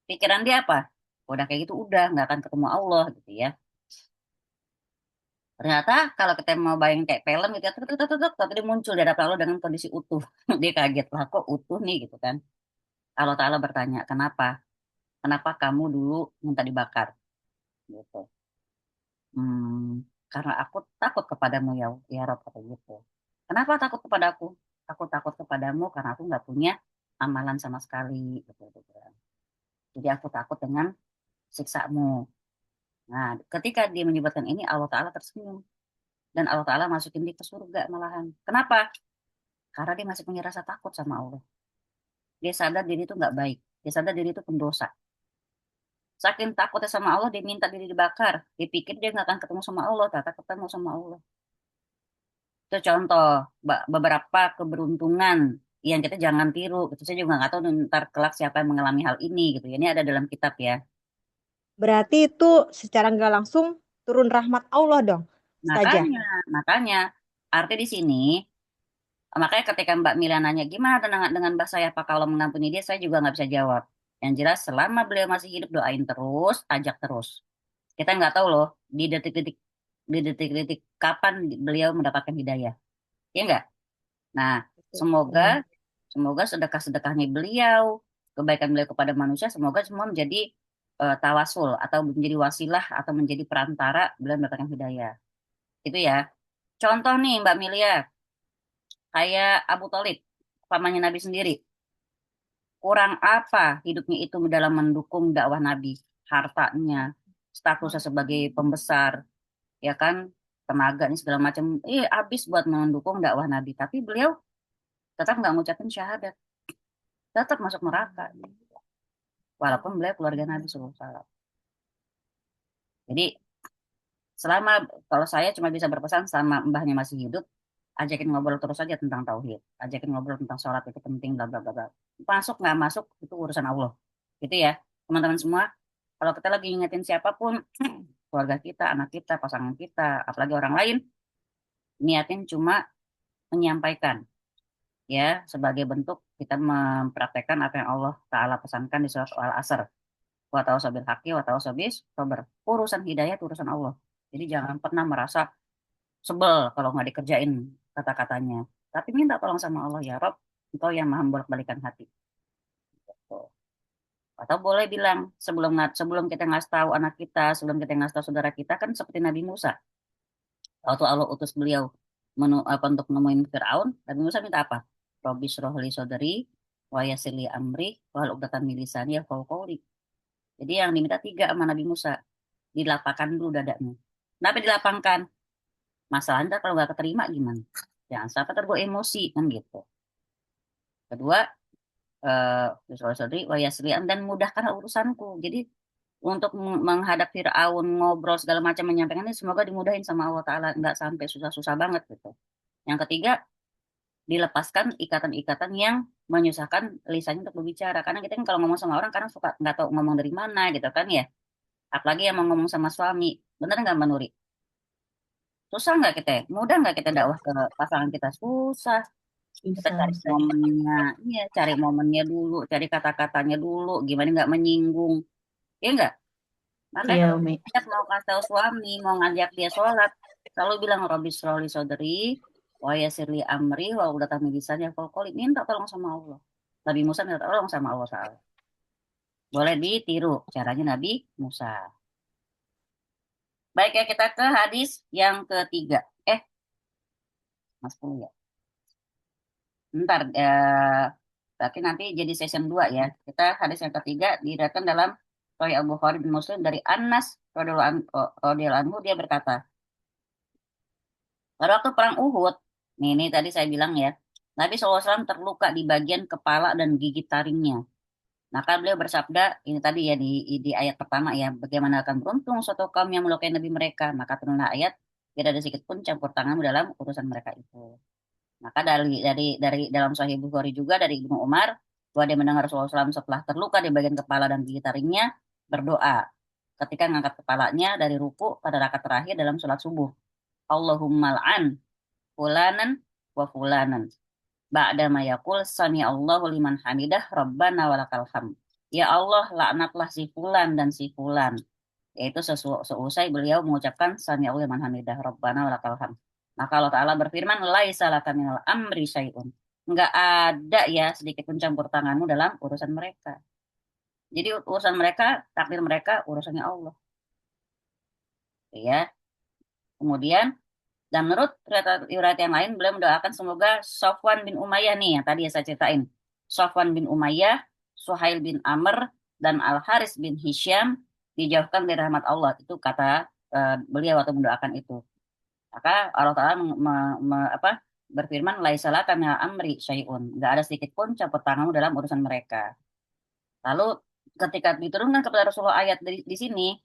Pikiran dia apa? Udah kayak gitu udah nggak akan ketemu Allah gitu ya. Ternyata kalau kita mau bayangin kayak film gitu ya, tuk, tuk, tuk, tuk, tuk, tapi dia muncul di hadapan Allah dengan kondisi utuh. Dia kaget lah kok utuh nih gitu kan. Allah Ta'ala bertanya, kenapa? Kenapa kamu dulu minta dibakar? Gitu. Karena aku takut kepadamu ya Rob, kata gitu. Kenapa takut kepadaku? Aku takut kepadamu karena aku nggak punya amalan sama sekali. Gitu. Jadi aku takut dengan siksamu. Nah, ketika dia menyebutkan ini, Allah Ta'ala tersenyum. Dan Allah Ta'ala masukin dia ke surga malahan. Kenapa? Karena dia masih punya rasa takut sama Allah. Dia sadar diri itu nggak baik. Dia sadar diri itu pendosa. Saking takutnya sama Allah, dia minta diri dibakar. Dia pikir dia nggak akan ketemu sama Allah. Ternyata ketemu sama Allah. Itu contoh beberapa keberuntungan yang kita jangan tiru. Gitu. Saya juga nggak tahu ntar kelak siapa yang mengalami hal ini gitu. Ini ada dalam kitab ya. Berarti itu secara nggak langsung turun rahmat Allah dong, Ustazah. Makanya arti di sini, makanya ketika Mbak Mila nanya gimana dengan Mbak saya apa kalau mengampuni dia, saya juga nggak bisa jawab. Yang jelas selama beliau masih hidup doain terus, ajak terus. Kita nggak tahu loh di detik-detik kapan beliau mendapatkan hidayah, ya nggak? Nah, semoga semoga sedekah-sedekahnya beliau, kebaikan beliau kepada manusia, semoga semua menjadi tawasul atau menjadi wasilah atau menjadi perantara beliau mendapatkan hidayah. Itu ya. Contoh nih Mbak Milia, kayak Abu Thalib, pamannya Nabi sendiri. Kurang apa hidupnya itu dalam mendukung dakwah Nabi? Hartanya, statusnya sebagai pembesar, ya kan, tenaganya segala macam, habis buat mendukung dakwah Nabi. Tapi beliau tetap nggak ngucapin syahadat, tetap masuk neraka. Walaupun beliau keluarga Nabi SAW. Jadi selama kalau saya cuma bisa berpesan sama mbahnya masih hidup, ajakin ngobrol terus aja tentang tauhid, ajakin ngobrol tentang sholat itu penting, bla bla bla bla. Masuk nggak masuk itu urusan Allah, gitu ya teman-teman semua. Kalau kita lagi ingetin siapapun, keluarga kita, anak kita, pasangan kita, apalagi orang lain, niatin cuma menyampaikan, ya sebagai bentuk kita mempraktekkan apa yang Allah Taala pesankan di surat Al-Asr. Wa tawassaw bil haqqi wa tawassaw bis sabr. Urusan hidayah itu urusan Allah. Jadi jangan pernah merasa sebel kalau nggak dikerjain kata-katanya. Tapi minta tolong sama Allah, ya Rob, engkau yang maha membolak-balikan hati. Gitu. Atau boleh bilang sebelum kita ngasih tahu anak kita, sebelum kita ngasih tahu saudara kita, kan seperti Nabi Musa. Waktu Allah utus beliau untuk nemuin Fir'aun, Nabi Musa minta apa? Robbi shrah li sodri wa yassir li amri wahlul 'uqdatam min lisani yafqahu qawli. Jadi yang diminta 3 sama Nabi Musa, dilapangkan dulu dadanya. Kenapa dilapangkan? Masalahnya kalau nggak keterima gimana? Jangan sampai terbawa emosi kan gitu. Kedua, dan mudahkan urusanku. Jadi untuk menghadap Fir'aun, ngobrol segala macam, menyampaikan ini semoga dimudahin sama Allah Ta'ala, nggak sampai susah-susah banget gitu. Yang ketiga, dilepaskan ikatan-ikatan yang menyusahkan lisannya untuk berbicara. Karena kita kan kalau ngomong sama orang kadang suka nggak tahu ngomong dari mana gitu kan ya. Apalagi yang mau ngomong sama suami. Bener nggak Mbak Nuri? Susah nggak kita? Mudah nggak kita dakwah ke pasangan kita? Susah. Kita cari momennya, iya cari momennya dulu, cari kata-katanya dulu, gimana nggak menyinggung, ya nggak? Makanya Iya, kalau Umi. kita mau kasih tahu suami, mau ngajak dia sholat, selalu bilang Robbi sholli sodri, wa yassirli amri, wa uqdatam min lisani yafqahu qawli. Minta tolong sama Allah. Nabi Musa minta tolong sama Allah Ta'ala. Boleh ditiru caranya Nabi Musa. Baik ya, kita ke hadis yang ketiga. Mas 10 ya. Bentar, berarti nanti jadi session 2 ya. Kita hadis yang ketiga diriwayatkan dalam Sahih Abu Bukhari bin Muslim dari Anas radhiyallahu anhu, dia berkata, pada waktu perang Uhud, ini tadi saya bilang ya, Nabi SAW terluka di bagian kepala dan gigi taringnya. Maka beliau bersabda, ini tadi ya di ayat pertama ya, bagaimana akan beruntung suatu kaum yang melukai Nabi mereka. Maka turunlah ayat, tidak ada sedikit pun campur tanganmu dalam urusan mereka itu. Maka dari dalam Sahih Bukhari juga dari Ibnu Umar, bahwa dia mendengar Rasulullah SAW setelah terluka di bagian kepala dan gigi taringnya berdoa ketika mengangkat kepalanya dari ruku pada rakaat terakhir dalam sholat subuh. Allahumma al'an fulanan wa fulanan. Ba'da ma yaqul sami Allahu liman hamidah rabbana walakal hamd. Ya Allah, laknatlah si fulan dan si fulan. Yaitu seusai beliau mengucapkan sami Allahu liman hamidah rabbana walakal hamd. Maka Allah Ta'ala berfirman, laisa laka minal amri syai'un. Enggak ada ya sedikit pun campur tanganmu dalam urusan mereka. Jadi urusan mereka, takdir mereka, urusannya Allah. Ya. Kemudian, dan menurut riwayat yang lain, beliau mendoakan semoga Safwan bin Umayyah nih, yang tadi saya ceritain. Safwan bin Umayyah, Suhail bin Amr, dan Al-Haris bin Hisham dijauhkan dari rahmat Allah. Itu kata beliau waktu mendoakan itu. Maka Allah Ta'ala berfirman, laisalah kami amri syai'un. Nggak ada sedikit pun campur tanganmu dalam urusan mereka. Lalu ketika diturunkan kepada Rasulullah ayat di sini,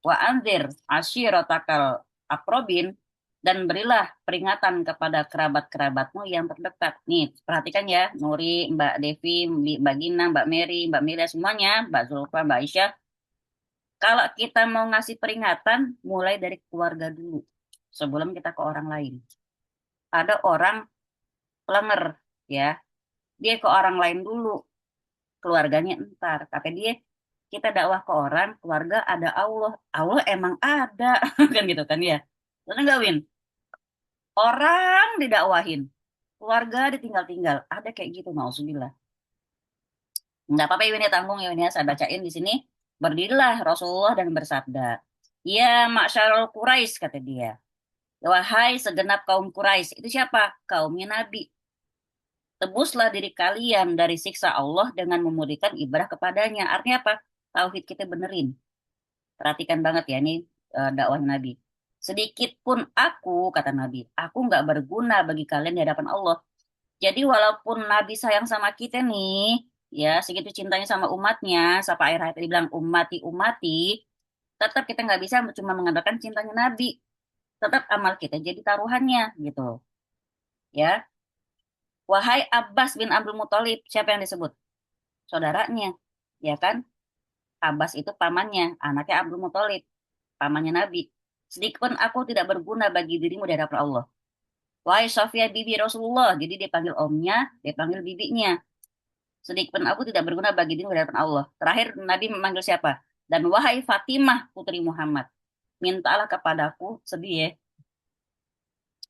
wa anzir ashiratakal aqrabin, dan berilah peringatan kepada kerabat-kerabatmu yang terdekat. Nih, perhatikan ya, Nuri, Mbak Devi, Mbak Gina, Mbak Mary, Mbak Milia, semuanya, Mbak Zulfa, Mbak Aisyah. Kalau kita mau ngasih peringatan, mulai dari keluarga dulu, sebelum kita ke orang lain. Ada orang pelenger, ya, dia ke orang lain dulu, keluarganya entar. Kata dia, kita dakwah ke orang, keluarga ada Allah. Allah emang ada, kan gitu kan ya. Benar nggak, Win? Orang didakwahin, keluarga ditinggal-tinggal. Ada kayak gitu, nauzubillah. Enggak apa-apa Win ya, tanggung ya Win ya. Saya bacain di sini. Berdirilah Rasulullah dan bersabda, ya ma'syarul Quraisy, kata dia. Wahai segenap kaum Quraisy. Itu siapa? Kaumnya Nabi. Tebuslah diri kalian dari siksa Allah dengan memurnikan ibadah kepadanya. Artinya apa? Tauhid kita benerin. Perhatikan banget ya, ini dakwah Nabi. Sedikit pun aku, kata Nabi, aku nggak berguna bagi kalian di hadapan Allah. Jadi walaupun Nabi sayang sama kita nih, ya segitu cintanya sama umatnya, sampai akhir hayat dibilang umati, tetap kita nggak bisa cuma mengandalkan cintanya Nabi. Tetap amal kita jadi taruhannya, gitu. Ya, wahai Abbas bin Abdul Muthalib, siapa yang disebut? Saudaranya, ya kan? Abbas itu pamannya, anaknya Abdul Muthalib, pamannya Nabi. Sedikit pun aku tidak berguna bagi dirimu di hadapan Allah. Wahai Sofia bibi Rasulullah, jadi dia panggil omnya, dia panggil bibinya. Sedikit pun aku tidak berguna bagi dirimu di hadapan Allah. Terakhir Nabi memanggil siapa? Dan wahai Fatimah putri Muhammad, mintalah kepadaku, sedih ya.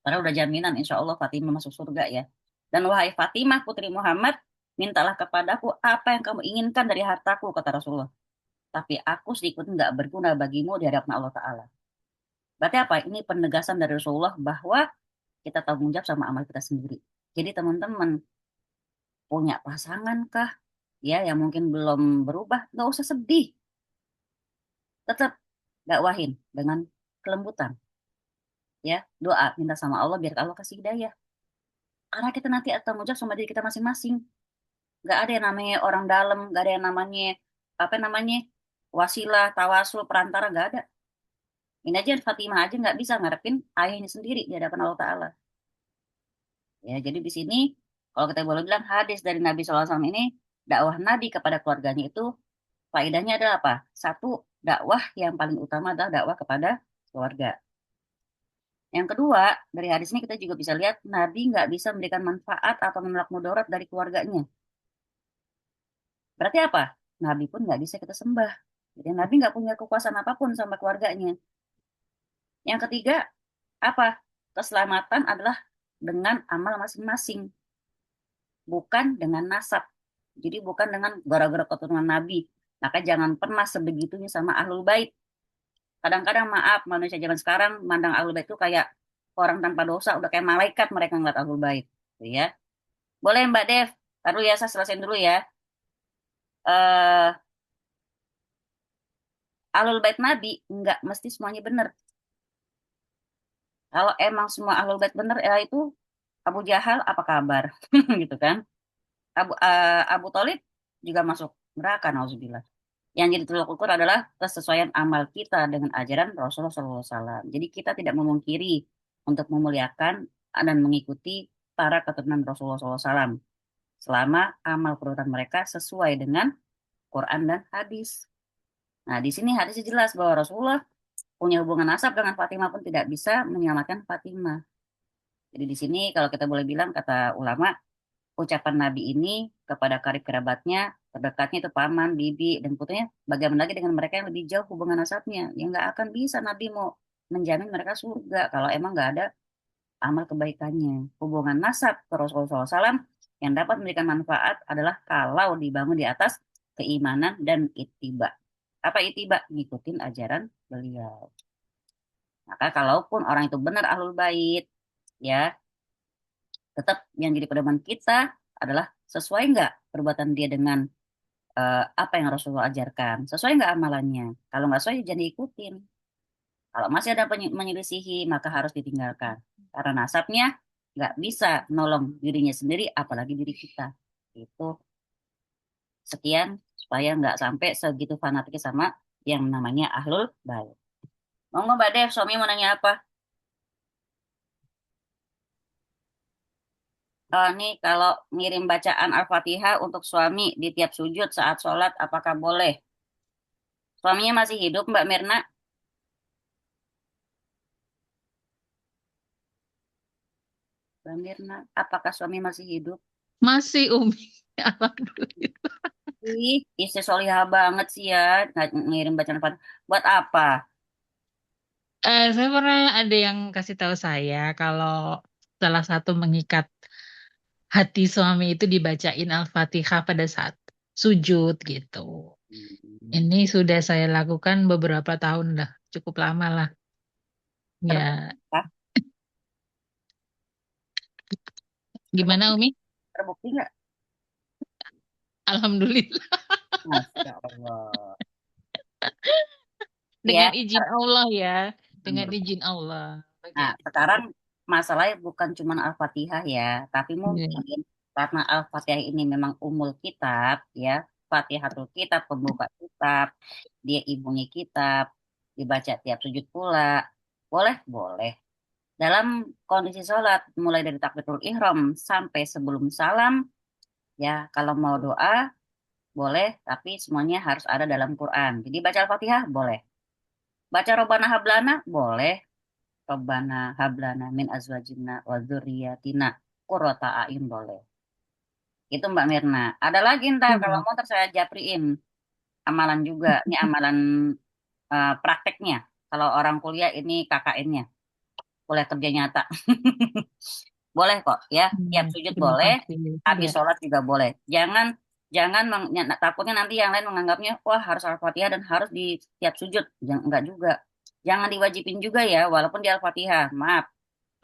Karena udah jaminan insya Allah Fatimah masuk surga ya. Dan wahai Fatimah putri Muhammad, mintalah kepadaku apa yang kamu inginkan dari hartaku, kata Rasulullah. Tapi aku sedikit pun nggak berguna bagimu di hadapan Allah Ta'ala. Berarti apa? Ini penegasan dari Rasulullah bahwa kita tanggung jawab sama amal kita sendiri. Jadi teman-teman, punya pasangan kah? Ya, yang mungkin belum berubah, nggak usah sedih. Tetap dakwahin dengan kelembutan. Ya, doa, minta sama Allah biar Allah kasih hidayah. Karena kita nanti tanggung jawab sama diri kita masing-masing. Nggak ada yang namanya orang dalam, nggak ada yang namanya, wasilah, tawasul, perantara, nggak ada. Ini aja Fatimah aja nggak bisa ngarepin ayahnya sendiri di hadapan Allah Ta'ala. Ya, jadi di sini kalau kita boleh bilang hadis dari Nabi SAW ini, dakwah Nabi kepada keluarganya itu faedahnya adalah apa? Satu, dakwah yang paling utama adalah dakwah kepada keluarga. Yang kedua, dari hadis ini kita juga bisa lihat Nabi nggak bisa memberikan manfaat atau menolak mudarat dari keluarganya. Berarti apa? Nabi pun nggak bisa kita sembah. Jadi Nabi nggak punya kekuasaan apapun sama keluarganya. Yang ketiga, apa? Keselamatan adalah dengan amal masing-masing, bukan dengan nasab. Jadi bukan dengan gara-gara keturunan Nabi. Maka jangan pernah sebegitunya sama Ahlul Bait. Kadang-kadang maaf, manusia zaman sekarang mandang Ahlul Bait itu kayak orang tanpa dosa, udah kayak malaikat mereka ngeliat Ahlul Bait. Gitu ya. Boleh Mbak Dev, taruh ya saya selesaiin dulu ya. Eh Ahlul Bait Nabi nggak mesti semuanya benar. Kalau emang semua Ahlul Bait benar, ya itu Abu Jahal apa kabar? Gitu kan. Abu Thalib juga masuk neraka, nauzubillah. Yang jadi tolak ukur adalah kesesuaian amal kita dengan ajaran Rasulullah SAW. Jadi kita tidak memungkiri untuk memuliakan dan mengikuti para keturunan Rasulullah SAW selama amal perbuatan mereka sesuai dengan Quran dan hadis. Nah, di sini hadisnya jelas bahwa Rasulullah punya hubungan nasab dengan Fatimah pun tidak bisa menyelamatkan Fatimah. Jadi di sini kalau kita boleh bilang kata ulama, ucapan Nabi ini kepada karib kerabatnya, terdekatnya itu paman, bibi, dan putunya, bagaimana lagi dengan mereka yang lebih jauh hubungan nasabnya, yang nggak akan bisa Nabi mau menjamin mereka surga kalau emang nggak ada amal kebaikannya. Hubungan nasab ke Rasulullah SAW yang dapat memberikan manfaat adalah kalau dibangun di atas keimanan dan ittiba. Apa ittiba? Ngikutin ajaran beliau. Maka kalaupun orang itu benar ahlul bait, ya tetap yang jadi pedoman kita adalah sesuai nggak perbuatan dia dengan apa yang Rasulullah ajarkan, sesuai nggak amalannya. Kalau nggak sesuai jangan diikutin. Kalau masih ada menyelisihi maka harus ditinggalkan. Karena nasabnya nggak bisa nolong dirinya sendiri, apalagi diri kita. Itu sekian supaya nggak sampai segitu fanatik sama yang namanya ahlul bait. Monggo Mbak Dev, suami mau nanya apa? Nih kalau ngirim bacaan Al-Fatihah untuk suami di tiap sujud saat sholat, apakah boleh? Suaminya masih hidup, Mbak Mirna? Mbak Mirna, apakah suami masih hidup? Masih Umi. Alhamdulillah. Ih, istri solihah banget sih ya, ngirim bacaan Al-Fatihah. Buat apa? Saya pernah ada yang kasih tahu saya kalau salah satu mengikat hati suami itu dibacain Al-Fatihah pada saat sujud gitu. Ini sudah saya lakukan beberapa tahun lah, cukup lama lah. Ya, Hah? gimana Umi? Terbukti nggak? Alhamdulillah. Masya Allah. Dengan Ya, izin Allah ya, dengan izin Allah. nah Begitu. sekarang masalahnya bukan cuma Al-Fatihah ya, tapi Ya. mungkin karena Al-Fatihah ini memang umul kitab ya, Fatihatul kitab, pembuka kitab, dia ibunya kitab, dibaca tiap sujud pula. Boleh, boleh. Dalam kondisi sholat, mulai dari takbiratul ihram sampai sebelum salam, ya kalau mau doa, boleh, tapi semuanya harus ada dalam Quran. Jadi baca Al-Fatihah, boleh. Baca Robbana Hablana, boleh. Robbana Hablana min azwajina wa dzurriyyatina qurrata a'yun, boleh. Itu Mbak Mirna. Ada lagi ntar kalau mau ntar saya japriin amalan juga. Ini amalan prakteknya. Kalau orang kuliah ini KKN-nya. Boleh kerja nyata. Boleh kok ya. Tiap sujud Terima boleh. kasih. Habis Ya. sholat juga boleh. Jangan jangan takutnya nanti yang lain menganggapnya wah harus Al-Fatihah dan harus di tiap sujud. Jangan, enggak juga. Jangan diwajibin juga ya walaupun di Al-Fatihah. Maaf.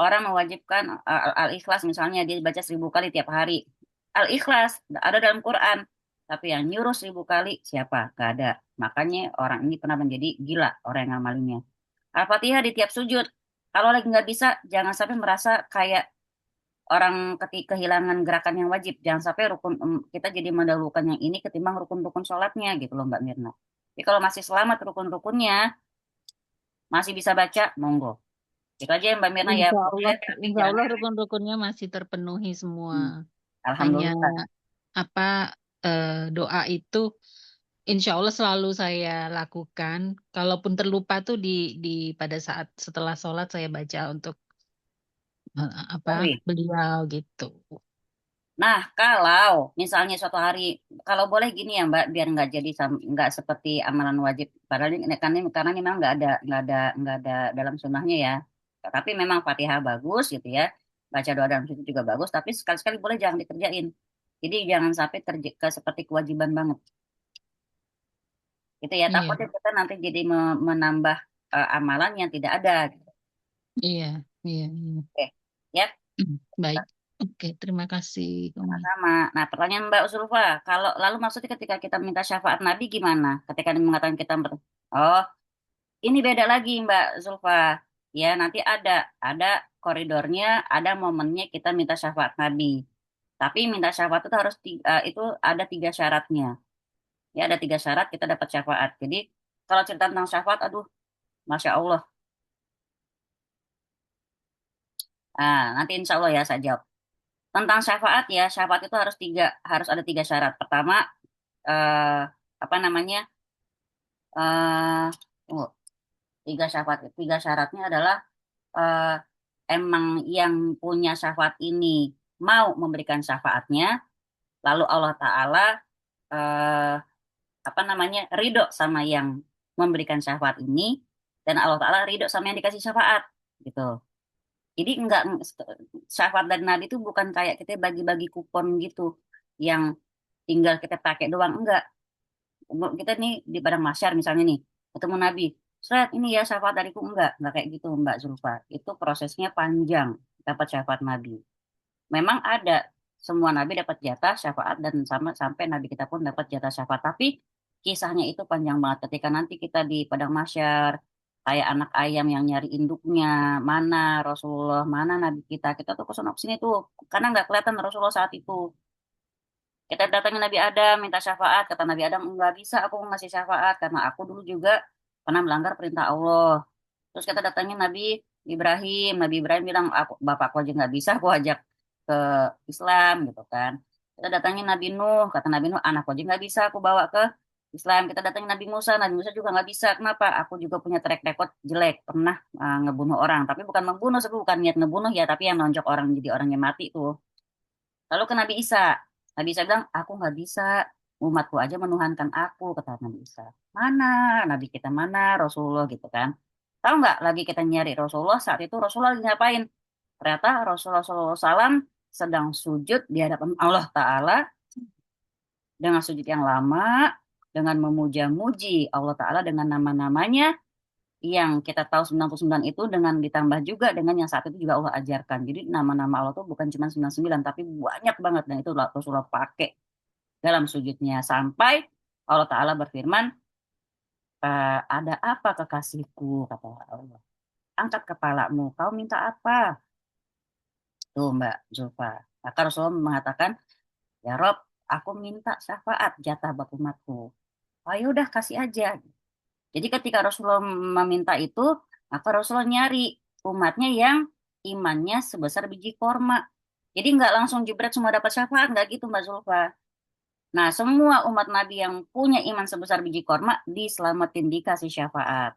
Orang mewajibkan Al-Ikhlas misalnya dia baca 1000 kali tiap hari. Al-Ikhlas ada dalam Quran. Tapi yang nyuruh 1000 kali siapa? Gak ada. Makanya orang ini pernah menjadi gila orang yang ngamalinnya. Al-Fatihah di tiap sujud. Kalau lagi nggak bisa, jangan sampai merasa kayak orang kehilangan gerakan yang wajib. Jangan sampai kita jadi mendahulukan yang ini ketimbang rukun-rukun sholatnya gitu loh Mbak Mirna. Jadi kalau masih selamat rukun-rukunnya, masih bisa baca, monggo. Itu aja ya Mbak Mirna ya. Insya Boleh, Allah, tapi insya Allah jangan. rukun-rukunnya masih terpenuhi semua. Hanya Alhamdulillah. apa doa itu, insya Allah selalu saya lakukan. Kalaupun terlupa tuh di pada saat setelah sholat saya baca untuk apa Sorry. beliau gitu. Nah, kalau misalnya suatu hari, kalau boleh gini ya Mbak, biar nggak jadi nggak seperti amalan wajib. Padahal karena ini memang nggak ada dalam sunnahnya ya. Tapi memang Fatihah bagus gitu ya. Baca doa dalam sujud juga bagus. Tapi sekali-sekali boleh jangan dikerjain. Jadi jangan sampai seperti kewajiban banget. Gitu ya. Iya, Takutnya kita nanti jadi menambah amalan yang tidak ada. Gitu. iya, iya, iya. Oke, ya. Baik. Oke, terima kasih, Umi. Sama. Nah, pertanyaan Mbak Zulfa, kalau lalu maksudnya ketika kita minta syafaat Nabi gimana? Ketika dia mengatakan oh, ini beda lagi Mbak Zulfa. Ya, nanti ada koridornya, ada momennya kita minta syafaat Nabi. Tapi minta syafaat itu itu ada 3 syaratnya. Ya, ada 3 syarat kita dapat syafaat. Jadi kalau cerita tentang syafaat, aduh, masya Allah. Nah, nanti insya Allah ya saya jawab. Tentang syafaat ya, syafaat itu harus ada 3 syarat. Pertama, eh, apa namanya? Tunggu. 3 syaratnya adalah eh, emang yang punya syafaat ini mau memberikan syafaatnya, lalu Allah Ta'ala eh, apa namanya ridho sama yang memberikan syafaat ini, dan Allah Ta'ala ridho sama yang dikasih syafaat, gitu. Jadi enggak, syafaat dari Nabi itu bukan kayak kita bagi-bagi kupon gitu, yang tinggal kita pakai doang, enggak. Kita nih di padang mahsyar misalnya nih ketemu Nabi, Sret, ini ya syafaat dariku, enggak kayak gitu Mbak Zulfa. Itu prosesnya panjang dapat syafaat Nabi. Memang ada, semua Nabi dapat jatah syafaat dan sama sampai Nabi kita pun dapat jatah syafaat. Tapi kisahnya itu panjang banget ketika nanti kita di padang mahsyar kayak anak ayam yang nyari induknya, mana Rasulullah, mana Nabi kita tuh kesana sini tuh karena nggak kelihatan Rasulullah saat itu. Kita datangin Nabi Adam, minta syafaat. Kata Nabi Adam, nggak bisa aku ngasih syafaat. Karena aku dulu juga pernah melanggar perintah Allah. Terus kita datangin Nabi Ibrahim. Nabi Ibrahim bilang, bapakku aja nggak bisa, aku ajak ke Islam gitu kan. Kita datangin Nabi Nuh. Kata Nabi Nuh, anakku aja nggak bisa, aku bawa ke Islam. Kita datangin Nabi Musa. Nabi Musa juga nggak bisa. Kenapa? Aku juga punya track record jelek. Pernah ngebunuh orang. Tapi bukan membunuh, tapi bukan niat ngebunuh ya. Tapi yang nonjok orang jadi orang yang mati tuh. Lalu ke Nabi Isa. Nabi Isa bilang, aku nggak bisa. Umatku aja menuhankan aku, kata Nabi Isa. Mana? Nabi kita mana? Rasulullah gitu kan. Tahu nggak lagi kita nyari Rasulullah, saat itu Rasulullah lagi ngapain? Ternyata Rasulullah SAW sedang sujud di hadapan Allah Ta'ala dengan sujud yang lama, dengan memuja-muji Allah Ta'ala dengan nama-namanya yang kita tahu 99 itu dengan ditambah juga dengan yang saat itu juga Allah ajarkan. Jadi nama-nama Allah itu bukan cuma 99 tapi banyak banget dan itu Rasulullah pakai dalam sujudnya sampai Allah Ta'ala berfirman, ada apa kekasihku, kata Allah. Angkat kepalamu, kau minta apa? Tuh Mbak Zulfa. Maka Rasulullah mengatakan, ya Rob, aku minta syafaat jatah buat umatku. Oh ya udah kasih aja. Jadi ketika Rasulullah meminta itu, maka Rasulullah nyari umatnya yang imannya sebesar biji korma. Jadi nggak langsung jebret semua dapat syafaat, nggak gitu Mbak Zulfa. Nah, semua umat Nabi yang punya iman sebesar biji korma diselamatin dikasih syafaat.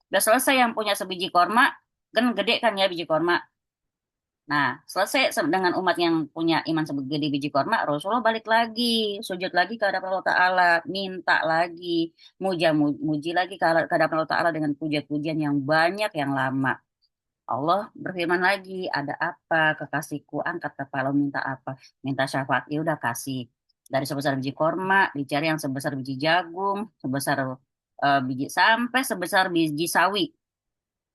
Udah selesai yang punya sebiji korma, kan gede kan ya biji korma. Nah, selesai dengan umat yang punya iman segede biji korma, Rasulullah balik lagi, sujud lagi ke hadapan Allah Ta'ala, minta lagi, muji lagi ke hadapan Allah Ta'ala dengan puja-pujian yang banyak, yang lama. Allah berfirman lagi, ada apa kekasihku, angkat kepala, minta apa? Minta syafaat, ya udah kasih. Dari sebesar biji korma, dicari yang sebesar biji jagung, sebesar biji, sampai sebesar biji sawi.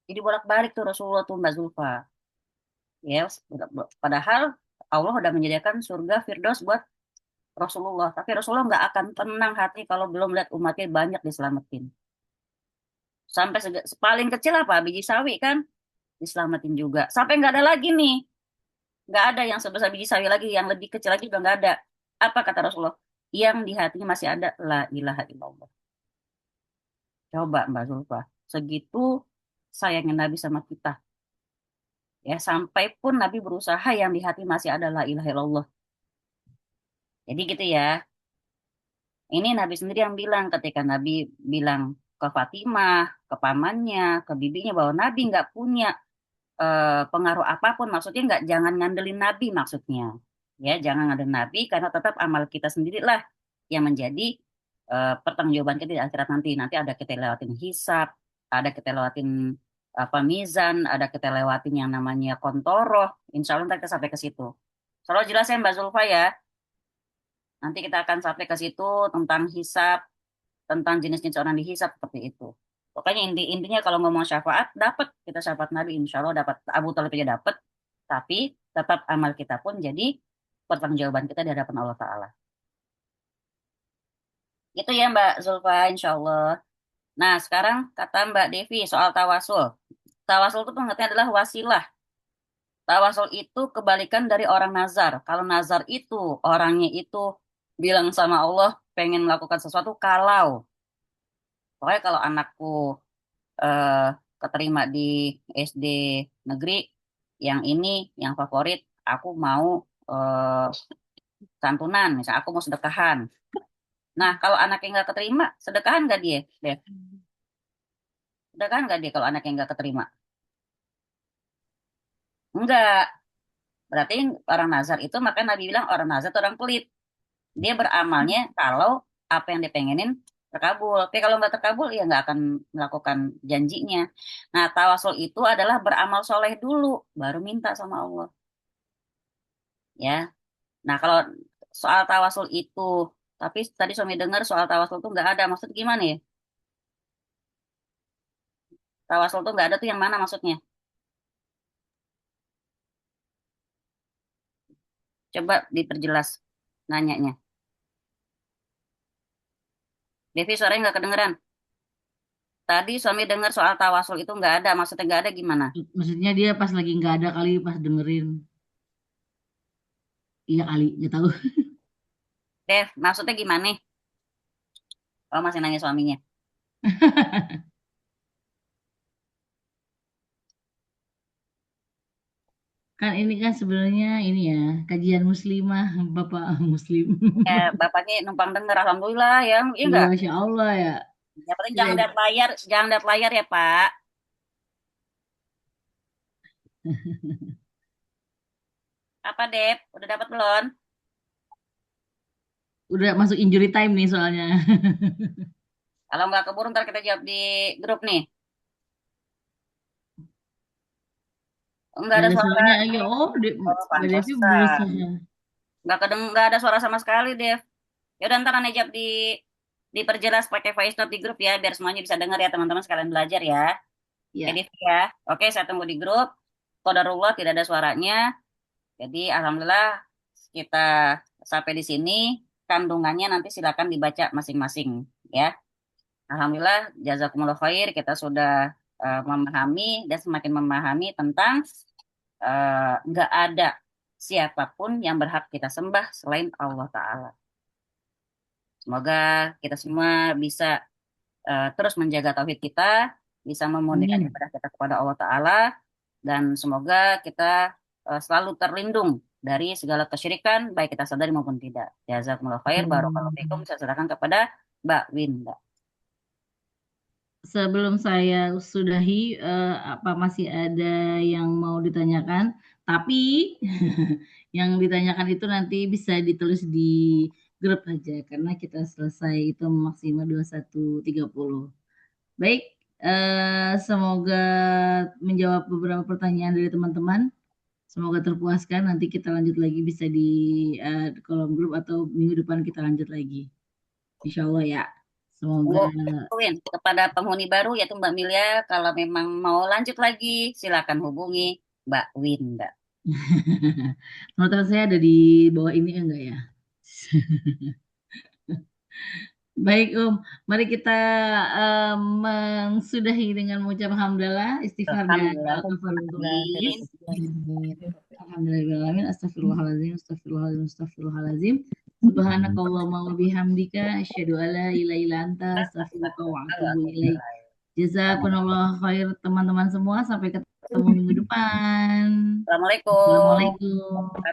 Jadi bolak-balik tuh Rasulullah tuh Mbak Zulfa. Ya, padahal Allah udah menyediakan surga Firdaus buat Rasulullah. Tapi Rasulullah nggak akan tenang hati kalau belum lihat umatnya banyak diselamatin. Sampai paling kecil apa? Biji sawi kan diselamatin juga. Sampai nggak ada lagi nih. Nggak ada yang sebesar biji sawi lagi. Yang lebih kecil lagi udah nggak ada. Apa kata Rasulullah? Yang di hatinya masih ada la ilaha illallah. Coba Mbak Zulfa. Segitu sayangnya Nabi sama kita. Ya, sampai pun Nabi berusaha yang di hati masih ada la ilaha illallah. Jadi gitu ya. Ini Nabi sendiri yang bilang ketika Nabi bilang ke Fatimah, ke pamannya, ke bibinya bahwa Nabi nggak punya pengaruh apapun. Maksudnya nggak, jangan ngandelin Nabi maksudnya. Ya, jangan ngadu nabi karena tetap amal kita sendirilah yang menjadi pertanggungjawaban kita di akhirat nanti. Nanti ada kita lewatin hisab, ada kita lewatin apa mizan, ada kita lewatin yang namanya kontoroh. Insya Allah nanti kita sampai ke situ. Selalu jelas ya Mbak Zulfa ya. Nanti kita akan sampai ke situ tentang hisab, tentang jenis-jenis orang dihisab seperti itu. Pokoknya intinya kalau ngomong syafaat, dapat kita syafaat Nabi, insya Allah dapat. Abu Talib aja dapat, tapi tetap amal kita pun jadi pertanggungjawaban kita di hadapan Allah Ta'ala. Gitu ya Mbak Zulfa, insya Allah. Nah, sekarang kata Mbak Devi soal tawasul. Tawasul itu pengertiannya adalah wasilah. Tawasul itu kebalikan dari orang nazar. Kalau nazar itu, orangnya itu bilang sama Allah, pengen melakukan sesuatu kalau. Pokoknya kalau anakku eh, keterima di SD negeri, yang ini, yang favorit, aku mau eh, santunan, misalnya aku mau sedekahan. Nah, kalau anaknya nggak keterima, sedekahan nggak dia, Dev? Sedekahan nggak dia kalau anaknya nggak keterima? Enggak. Berarti orang nazar itu, maka Nabi bilang orang nazar itu orang pelit. Dia beramalnya kalau apa yang dipengenin terkabul. Tapi kalau nggak terkabul, ya nggak akan melakukan janjinya. Nah, tawasul itu adalah beramal soleh dulu, baru minta sama Allah. Ya. Nah, kalau soal tawasul itu, tapi tadi suami dengar soal tawasul itu nggak ada. Maksud gimana ya? Tawasul itu nggak ada tuh yang mana maksudnya? Coba diperjelas nanyanya. Devi, suaranya nggak kedengeran. Tadi suami dengar soal tawasul itu nggak ada. Maksudnya nggak ada gimana? Maksudnya dia pas lagi nggak ada kali pas dengerin. Iya kali, nggak tahu. Dev, maksudnya gimana? Oh, masih nanya suaminya. Kan ini kan sebenarnya ini ya, kajian muslimah, Bapak Muslim. Ya, bapaknya numpang denger. Alhamdulillah ya. Iya Iya, nggak? Masya Allah ya. Yang penting Iya, jangan lihat layar ya, Pak. Apa, Dev? Udah dapat belum? udah masuk injury time nih soalnya. Kalau nggak keburu ntar kita jawab di grup nih. Nggak Nggak ada ada suara. suaranya, ayo. Oh, Oh, Mbak Devi pantesan. berusaha. Nggak ada suara sama sekali, Dev. Ya udah ntar Anda jawab diperjelas pakai voice note di grup ya, biar semuanya bisa dengar ya teman-teman sekalian belajar ya. Oke, Ya, Dev ya. Oke, saya tunggu di grup. Qadarullah tidak ada suaranya. Jadi alhamdulillah kita sampai di sini. Kandungannya nanti silakan dibaca masing-masing ya. Alhamdulillah jazakumullah khair kita sudah memahami dan semakin memahami tentang nggak ada siapapun yang berhak kita sembah selain Allah Ta'ala. Semoga kita semua bisa terus menjaga tauhid kita, bisa memurnikan amin. ibadah kita kepada Allah Ta'ala, dan semoga kita selalu terlindung dari segala kesyirikan, baik kita sadari maupun tidak. Jazakumullah khair, barakallahu fikum. Saya serahkan kepada Mbak Winda. Sebelum saya sudahi, apa masih ada yang mau ditanyakan? Tapi yang ditanyakan itu nanti bisa ditulis di grup aja karena kita selesai itu maksimal 21.30. Baik, semoga menjawab beberapa pertanyaan dari teman-teman. Semoga terpuaskan. Nanti kita lanjut lagi bisa di kolom grup atau minggu depan kita lanjut lagi. Insya Allah ya. Semoga Win, kepada penghuni baru yaitu Mbak Milia, kalau memang mau lanjut lagi, silakan hubungi Mbak Winda. teman-teman saya ada di bawah ini enggak ya? Baik mari kita mensudahi dengan mengucap alhamdulillah, istighfar dan Alhamdulillah. Alhamdulillahirrahmanirrahim. Astagfirullahaladzim, astagfirullahaladzim, astagfirullahaladzim. Subhanakallahumma wa bihamdika asyhadu an la ilaha illa anta astaghfiruka wa atubu ilaik. Jazakumullah khair teman-teman semua, sampai ketemu minggu depan. Assalamualaikum. Assalamualaikum.